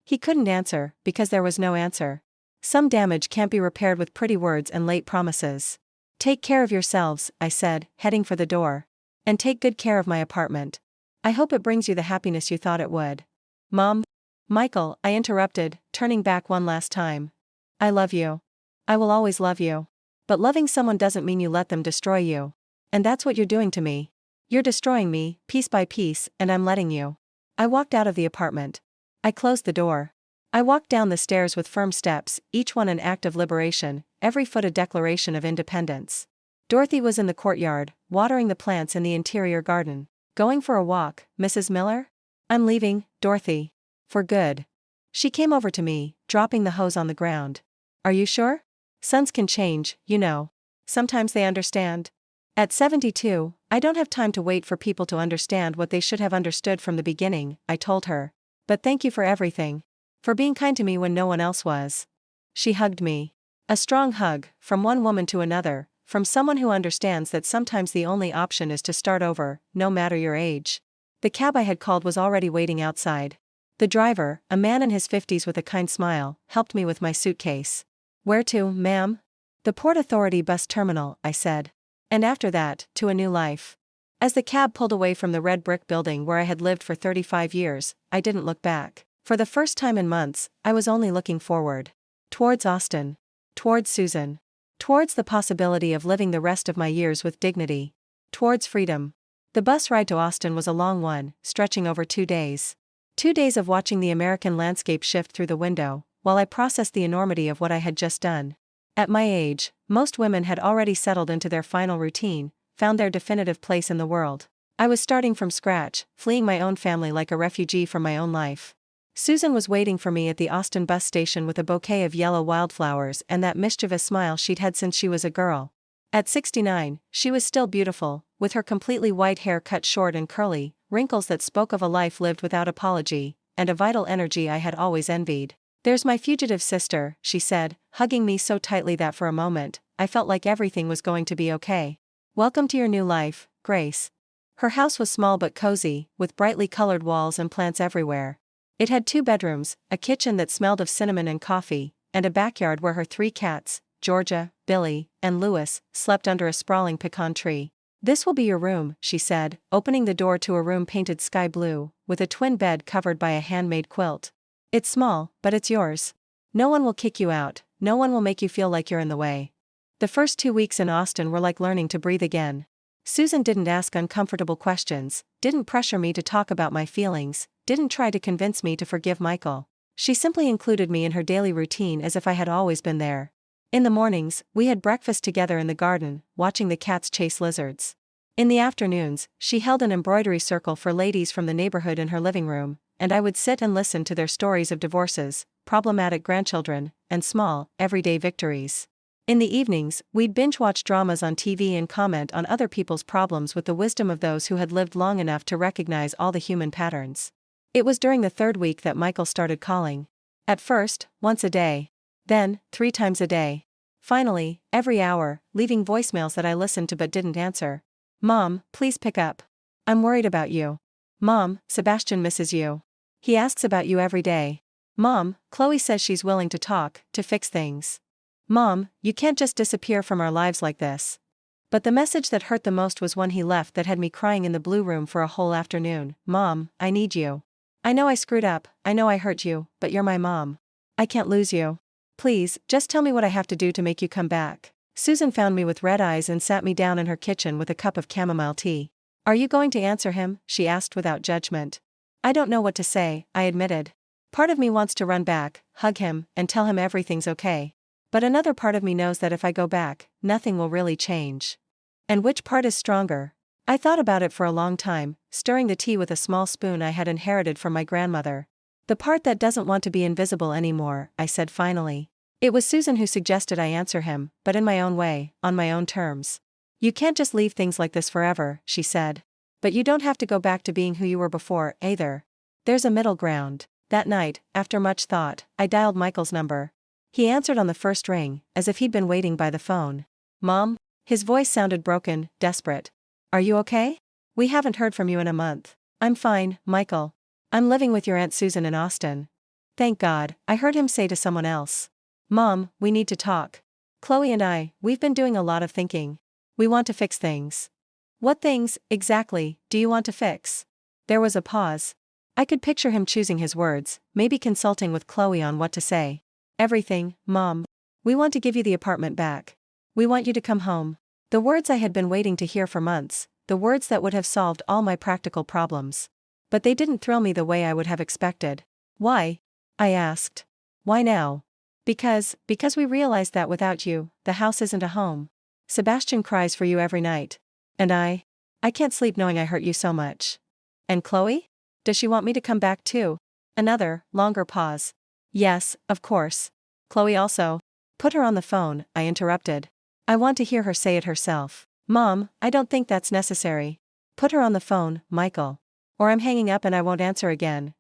[SPEAKER 1] He couldn't answer, because there was no answer. Some damage can't be repaired with pretty words and late promises. Take care of yourselves, I said, heading for the door. And take good care of my apartment. I hope it brings you the happiness you thought it would. Mom? Michael, I interrupted, turning back one last time. I love you. I will always love you. But loving someone doesn't mean you let them destroy you. And that's what you're doing to me. You're destroying me, piece by piece, and I'm letting you. I walked out of the apartment. I closed the door. I walked down the stairs with firm steps, each one an act of liberation, every foot a declaration of independence. Dorothy was in the courtyard, watering the plants in the interior garden. Going for a walk, Mrs. Miller? I'm leaving, Dorothy. For good. She came over to me, dropping the hose on the ground. Are you sure? Sons can change, you know. Sometimes they understand. At 72, I don't have time to wait for people to understand what they should have understood from the beginning, I told her. But thank you for everything. For being kind to me when no one else was. She hugged me. A strong hug, from one woman to another, from someone who understands that sometimes the only option is to start over, no matter your age. The cab I had called was already waiting outside. The driver, a man in his 50s with a kind smile, helped me with my suitcase. Where to, ma'am? The Port Authority bus terminal, I said. And after that, to a new life. As the cab pulled away from the red brick building where I had lived for 35 years, I didn't look back. For the first time in months, I was only looking forward. Towards Austin. Towards Susan. Towards the possibility of living the rest of my years with dignity. Towards freedom. The bus ride to Austin was a long one, stretching over 2 days. 2 days of watching the American landscape shift through the window, while I processed the enormity of what I had just done. At my age, most women had already settled into their final routine, found their definitive place in the world. I was starting from scratch, fleeing my own family like a refugee from my own life. Susan was waiting for me at the Austin bus station with a bouquet of yellow wildflowers and that mischievous smile she'd had since she was a girl. At 69, she was still beautiful, with her completely white hair cut short and curly, wrinkles that spoke of a life lived without apology, and a vital energy I had always envied. There's my fugitive sister, she said, hugging me so tightly that for a moment, I felt like everything was going to be okay. Welcome to your new life, Grace. Her house was small but cozy, with brightly colored walls and plants everywhere. It had 2 bedrooms, a kitchen that smelled of cinnamon and coffee, and a backyard where her 3 cats, Georgia, Billy, and Louis, slept under a sprawling pecan tree. This will be your room, she said, opening the door to a room painted sky blue, with a twin bed covered by a handmade quilt. It's small, but it's yours. No one will kick you out, no one will make you feel like you're in the way. The first 2 weeks in Austin were like learning to breathe again. Susan didn't ask uncomfortable questions, didn't pressure me to talk about my feelings, didn't try to convince me to forgive Michael. She simply included me in her daily routine as if I had always been there. In the mornings, we had breakfast together in the garden, watching the cats chase lizards. In the afternoons, she held an embroidery circle for ladies from the neighborhood in her living room, and I would sit and listen to their stories of divorces, problematic grandchildren, and small, everyday victories. In the evenings, we'd binge-watch dramas on TV and comment on other people's problems with the wisdom of those who had lived long enough to recognize all the human patterns. It was during the third week that Michael started calling. At first, once a day. Then, 3 times a day. Finally, every hour, leaving voicemails that I listened to but didn't answer. "Mom, please pick up. I'm worried about you. Mom, Sebastian misses you. He asks about you every day. Mom, Chloe says she's willing to talk, to fix things. Mom, you can't just disappear from our lives like this." But the message that hurt the most was one he left that had me crying in the blue room for a whole afternoon. "Mom, I need you. I know I screwed up, I know I hurt you, but you're my mom. I can't lose you. Please, just tell me what I have to do to make you come back." Susan found me with red eyes and sat me down in her kitchen with a cup of chamomile tea. "Are you going to answer him?" she asked without judgment. "I don't know what to say," I admitted. Part of me wants to run back, hug him, and tell him everything's okay. But another part of me knows that if I go back, nothing will really change. And which part is stronger? I thought about it for a long time, stirring the tea with a small spoon I had inherited from my grandmother. "The part that doesn't want to be invisible anymore," I said finally. It was Susan who suggested I answer him, but in my own way, on my own terms. "You can't just leave things like this forever," she said. "But you don't have to go back to being who you were before, either. There's a middle ground." That night, after much thought, I dialed Michael's number. He answered on the first ring, as if he'd been waiting by the phone. "Mom?" His voice sounded broken, desperate. "Are you okay? We haven't heard from you in a month." "I'm fine, Michael. I'm living with your Aunt Susan in Austin." "Thank God," I heard him say to someone else. "Mom, we need to talk. Chloe and we've been doing a lot of thinking. We want to fix things." "What things, exactly, do you want to fix?" There was a pause. I could picture him choosing his words, maybe consulting with Chloe on what to say. "Everything, Mom. We want to give you the apartment back. We want you to come home." The words I had been waiting to hear for months, the words that would have solved all my practical problems. But they didn't thrill me the way I would have expected. "Why?" I asked. "Why now?" Because we realized that without you, the house isn't a home. Sebastian cries for you every night. And I can't sleep knowing I hurt you so much." "And Chloe? Does she want me to come back too?" Another, longer pause. "Yes, of course. Chloe also." "Put her on the phone," I interrupted. "I want to hear her say it herself." "Mom, I don't think that's necessary." "Put her on the phone, Michael. Or I'm hanging up and I won't answer again."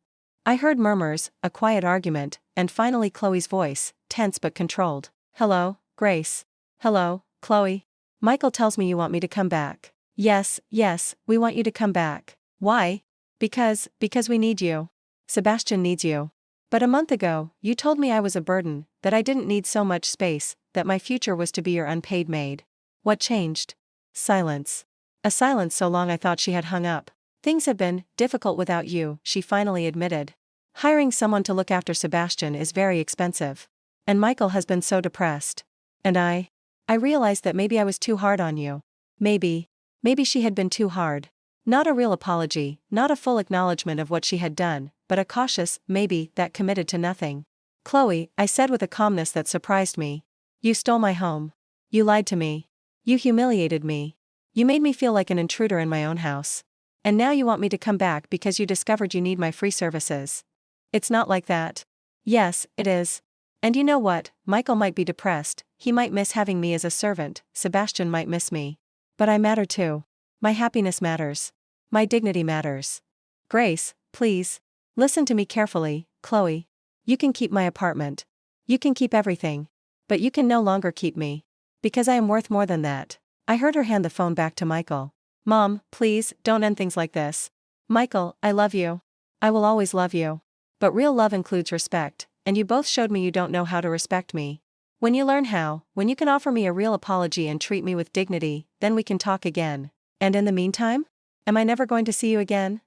[SPEAKER 1] I heard murmurs, a quiet argument, and finally Chloe's voice, tense but controlled. "Hello, Grace." "Hello, Chloe. Michael tells me you want me to come back." Yes, we want you to come back." "Why?" Because we need you. Sebastian needs you. But a month ago, you told me I was a burden, that I didn't need so much space, that my future was to be your unpaid maid. What changed?" Silence. A silence so long I thought she had hung up. "Things have been difficult without you," she finally admitted. "Hiring someone to look after Sebastian is very expensive. And Michael has been so depressed. And I realized that maybe I was too hard on you." Maybe she had been too hard. Not a real apology, not a full acknowledgement of what she had done, but a cautious maybe that committed to nothing. "Chloe," I said with a calmness that surprised me. "You stole my home. You lied to me. You humiliated me. You made me feel like an intruder in my own house. And now you want me to come back because you discovered you need my free services. It's not like that." "Yes, it is. And you know what, Michael might be depressed, he might miss having me as a servant, Sebastian might miss me. But I matter too. My happiness matters. My dignity matters. Grace, please. Listen to me carefully, Chloe. You can keep my apartment. You can keep everything. But you can no longer keep me. Because I am worth more than that." I heard her hand the phone back to Michael. "Mom, please, don't end things like this. Michael, I love you. I will always love you. But real love includes respect, and you both showed me you don't know how to respect me. When you learn how, when you can offer me a real apology and treat me with dignity, then we can talk again. And in the meantime? Am I never going to see you again?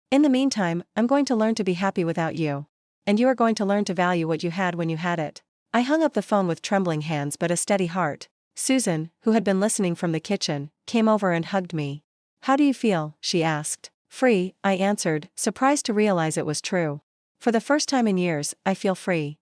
[SPEAKER 1] In the meantime, I'm going to learn to be happy without you. And you are going to learn to value what you had when you had it." I hung up the phone with trembling hands but a steady heart. Susan, who had been listening from the kitchen, came over and hugged me. "How do you feel?" she asked. "Free," I answered, surprised to realize it was true. For the first time in years, I feel free.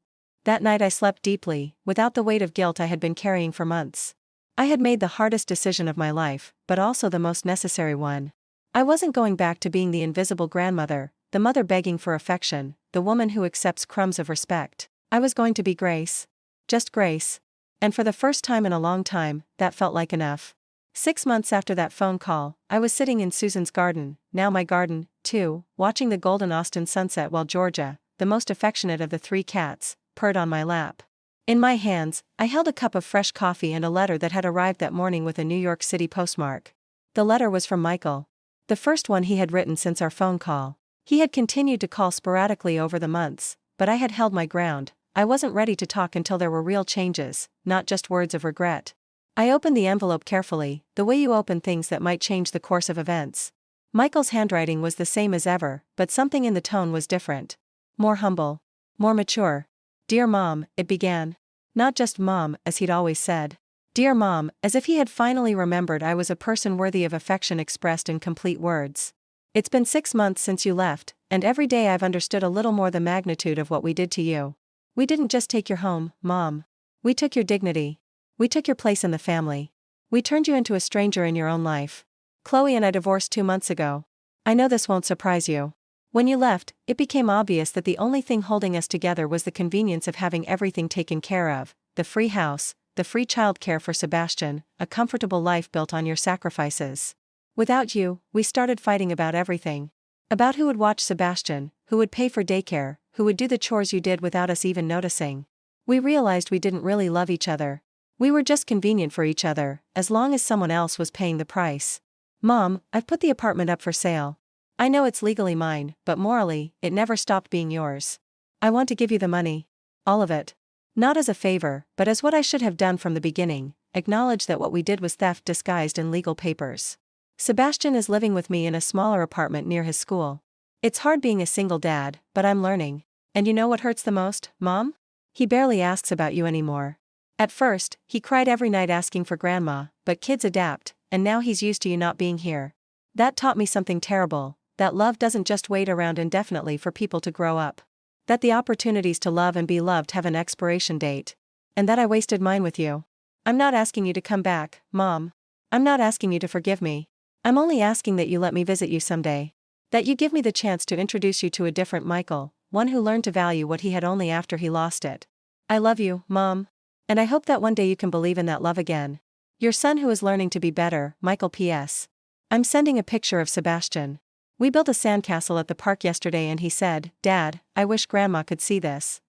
[SPEAKER 1] That night I slept deeply, without the weight of guilt I had been carrying for months. I had made the hardest decision of my life, but also the most necessary one. I wasn't going back to being the invisible grandmother, the mother begging for affection, the woman who accepts crumbs of respect. I was going to be Grace. Just Grace. And for the first time in a long time, that felt like enough. 6 months after that phone call, I was sitting in Susan's garden, now my garden, too, watching the golden Austin sunset while Georgia, the most affectionate of the 3 cats, purred on my lap. In my hands, I held a cup of fresh coffee and a letter that had arrived that morning with a New York City postmark. The letter was from Michael. The first one he had written since our phone call. He had continued to call sporadically over the months, but I had held my ground. I wasn't ready to talk until there were real changes, not just words of regret. I opened the envelope carefully, the way you open things that might change the course of events. Michael's handwriting was the same as ever, but something in the tone was different. More humble. More mature. Dear Mom, it began. Not just Mom, as he'd always said. Dear Mom, as if he had finally remembered I was a person worthy of affection expressed in complete words. It's been 6 months since you left, and every day I've understood a little more the magnitude of what we did to you. We didn't just take your home, Mom. We took your dignity. We took your place in the family. We turned you into a stranger in your own life. Chloe and I divorced 2 months ago. I know this won't surprise you. When you left, it became obvious that the only thing holding us together was the convenience of having everything taken care of, the free house, the free childcare for Sebastian, a comfortable life built on your sacrifices. Without you, we started fighting about everything. About who would watch Sebastian, who would pay for daycare, who would do the chores you did without us even noticing. We realized we didn't really love each other. We were just convenient for each other, as long as someone else was paying the price. Mom, I've put the apartment up for sale. I know it's legally mine, but morally, it never stopped being yours. I want to give you the money. All of it. Not as a favor, but as what I should have done from the beginning, acknowledge that what we did was theft disguised in legal papers. Sebastian is living with me in a smaller apartment near his school. It's hard being a single dad, but I'm learning. And you know what hurts the most, Mom? He barely asks about you anymore. At first, he cried every night asking for Grandma, but kids adapt, and now he's used to you not being here. That taught me something terrible, that love doesn't just wait around indefinitely for people to grow up. That the opportunities to love and be loved have an expiration date. And that I wasted mine with you. I'm not asking you to come back, Mom. I'm not asking you to forgive me. I'm only asking that you let me visit you someday. That you give me the chance to introduce you to a different Michael, one who learned to value what he had only after he lost it. I love you, Mom. And I hope that one day you can believe in that love again. Your son who is learning to be better, Michael P.S. I'm sending a picture of Sebastian. We built a sandcastle at the park yesterday and he said, Dad, I wish Grandma could see this.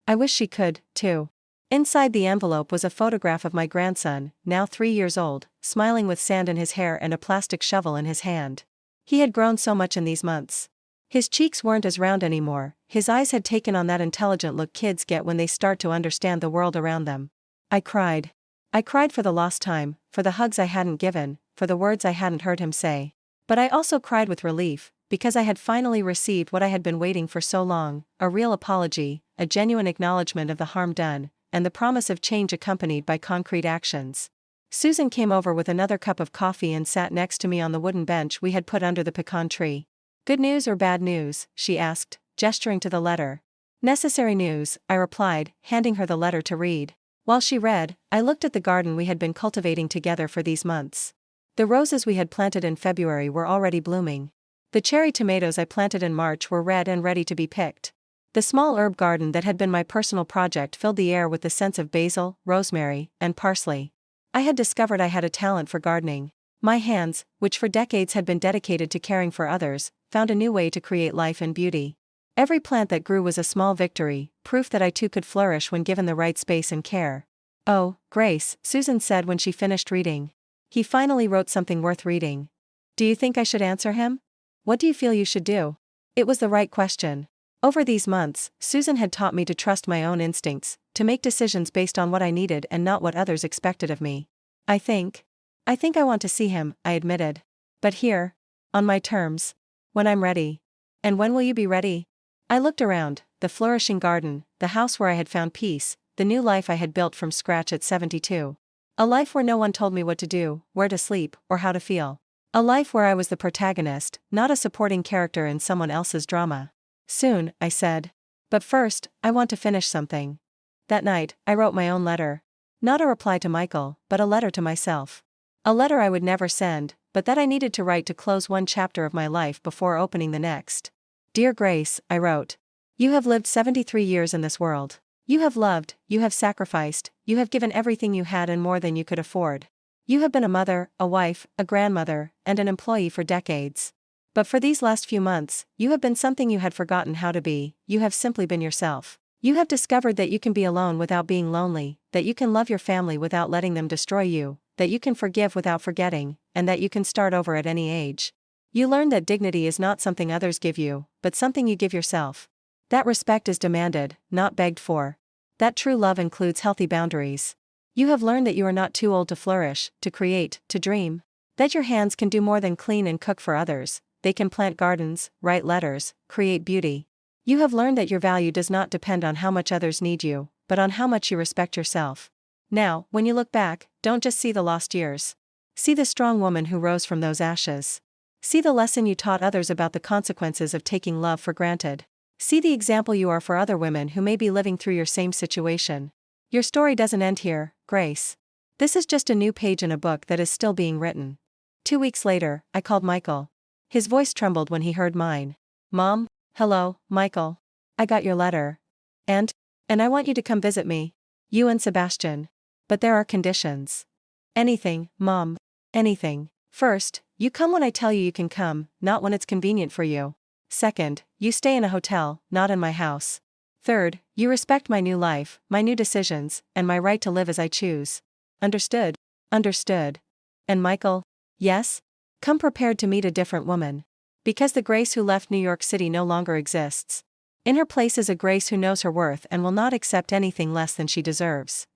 [SPEAKER 1] I wish she could, too. Inside the envelope was a photograph of my grandson, now 3 years old, smiling with sand in his hair and a plastic shovel in his hand. He had grown so much in these months. His cheeks weren't as round anymore, his eyes had taken on that intelligent look kids get when they start to understand the world around them. I cried. I cried for the lost time, for the hugs I hadn't given, for the words I hadn't heard him say. But I also cried with relief, because I had finally received what I had been waiting for so long, a real apology, a genuine acknowledgement of the harm done, and the promise of change accompanied by concrete actions. Susan came over with another cup of coffee and sat next to me on the wooden bench we had put under the pecan tree. Good news or bad news, she asked, gesturing to the letter. Necessary news, I replied, handing her the letter to read. While she read, I looked at the garden we had been cultivating together for these months. The roses we had planted in February were already blooming. The cherry tomatoes I planted in March were red and ready to be picked. The small herb garden that had been my personal project filled the air with the scents of basil, rosemary, and parsley. I had discovered I had a talent for gardening. My hands, which for decades had been dedicated to caring for others, found a new way to create life and beauty. Every plant that grew was a small victory, proof that I too could flourish when given the right space and care. Oh, Grace, Susan said when she finished reading. He finally wrote something worth reading. Do you think I should answer him? What do you feel you should do? It was the right question. Over these months, Susan had taught me to trust my own instincts, to make decisions based on what I needed and not what others expected of me. I think I want to see him, I admitted. But here. On my terms. When I'm ready. And when will you be ready? I looked around, the flourishing garden, the house where I had found peace, the new life I had built from scratch at 72. A life where no one told me what to do, where to sleep, or how to feel. A life where I was the protagonist, not a supporting character in someone else's drama. Soon, I said. But first, I want to finish something. That night, I wrote my own letter. Not a reply to Michael, but a letter to myself. A letter I would never send, but that I needed to write to close one chapter of my life before opening the next. Dear Grace, I wrote. You have lived 73 years in this world. You have loved, you have sacrificed, you have given everything you had and more than you could afford. You have been a mother, a wife, a grandmother, and an employee for decades. But for these last few months, you have been something you had forgotten how to be. You have simply been yourself. You have discovered that you can be alone without being lonely, that you can love your family without letting them destroy you, that you can forgive without forgetting, and that you can start over at any age. You learn that dignity is not something others give you, but something you give yourself. That respect is demanded, not begged for. That true love includes healthy boundaries. You have learned that you are not too old to flourish, to create, to dream. That your hands can do more than clean and cook for others. They can plant gardens, write letters, create beauty. You have learned that your value does not depend on how much others need you, but on how much you respect yourself. Now, when you look back, don't just see the lost years. See the strong woman who rose from those ashes. See the lesson you taught others about the consequences of taking love for granted. See the example you are for other women who may be living through your same situation. Your story doesn't end here, Grace. This is just a new page in a book that is still being written. 2 weeks later, I called Michael. His voice trembled when he heard mine. Mom? Hello, Michael. I got your letter. And I want you to come visit me. You and Sebastian. But there are conditions. Anything, Mom. Anything. First, you come when I tell you you can come, not when it's convenient for you. Second, you stay in a hotel, not in my house. Third, you respect my new life, my new decisions, and my right to live as I choose. Understood? Understood. And Michael? Yes? Come prepared to meet a different woman. Because the Grace who left New York City no longer exists. In her place is a Grace who knows her worth and will not accept anything less than she deserves.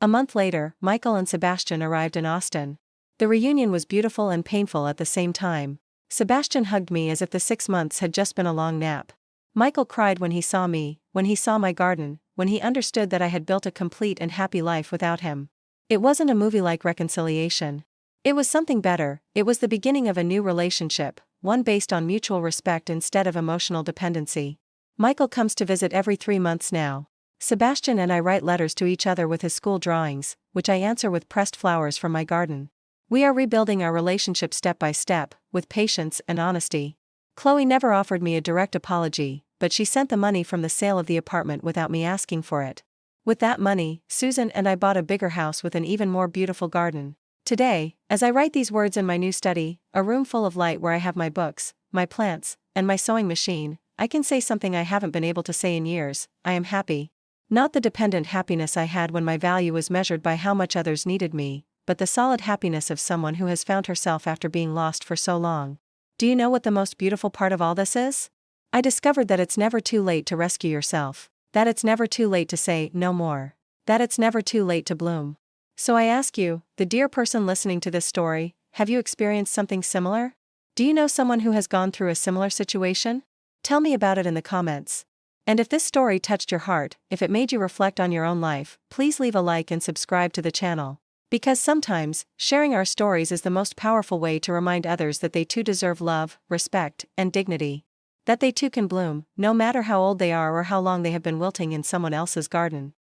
[SPEAKER 1] A month later, Michael and Sebastian arrived in Austin. The reunion was beautiful and painful at the same time. Sebastian hugged me as if the 6 months had just been a long nap. Michael cried when he saw me, when he saw my garden, when he understood that I had built a complete and happy life without him. It wasn't a movie-like reconciliation. It was something better. It was the beginning of a new relationship, one based on mutual respect instead of emotional dependency. Michael comes to visit every 3 months now. Sebastian and I write letters to each other with his school drawings, which I answer with pressed flowers from my garden. We are rebuilding our relationship step by step, with patience and honesty. Chloe never offered me a direct apology, but she sent the money from the sale of the apartment without me asking for it. With that money, Susan and I bought a bigger house with an even more beautiful garden. Today, as I write these words in my new study, a room full of light where I have my books, my plants, and my sewing machine, I can say something I haven't been able to say in years: I am happy. Not the dependent happiness I had when my value was measured by how much others needed me, but the solid happiness of someone who has found herself after being lost for so long. Do you know what the most beautiful part of all this is? I discovered that it's never too late to rescue yourself. That it's never too late to say no more. That it's never too late to bloom. So I ask you, the dear person listening to this story, have you experienced something similar? Do you know someone who has gone through a similar situation? Tell me about it in the comments. And if this story touched your heart, if it made you reflect on your own life, please leave a like and subscribe to the channel. Because sometimes, sharing our stories is the most powerful way to remind others that they too deserve love, respect, and dignity. That they too can bloom, no matter how old they are or how long they have been wilting in someone else's garden.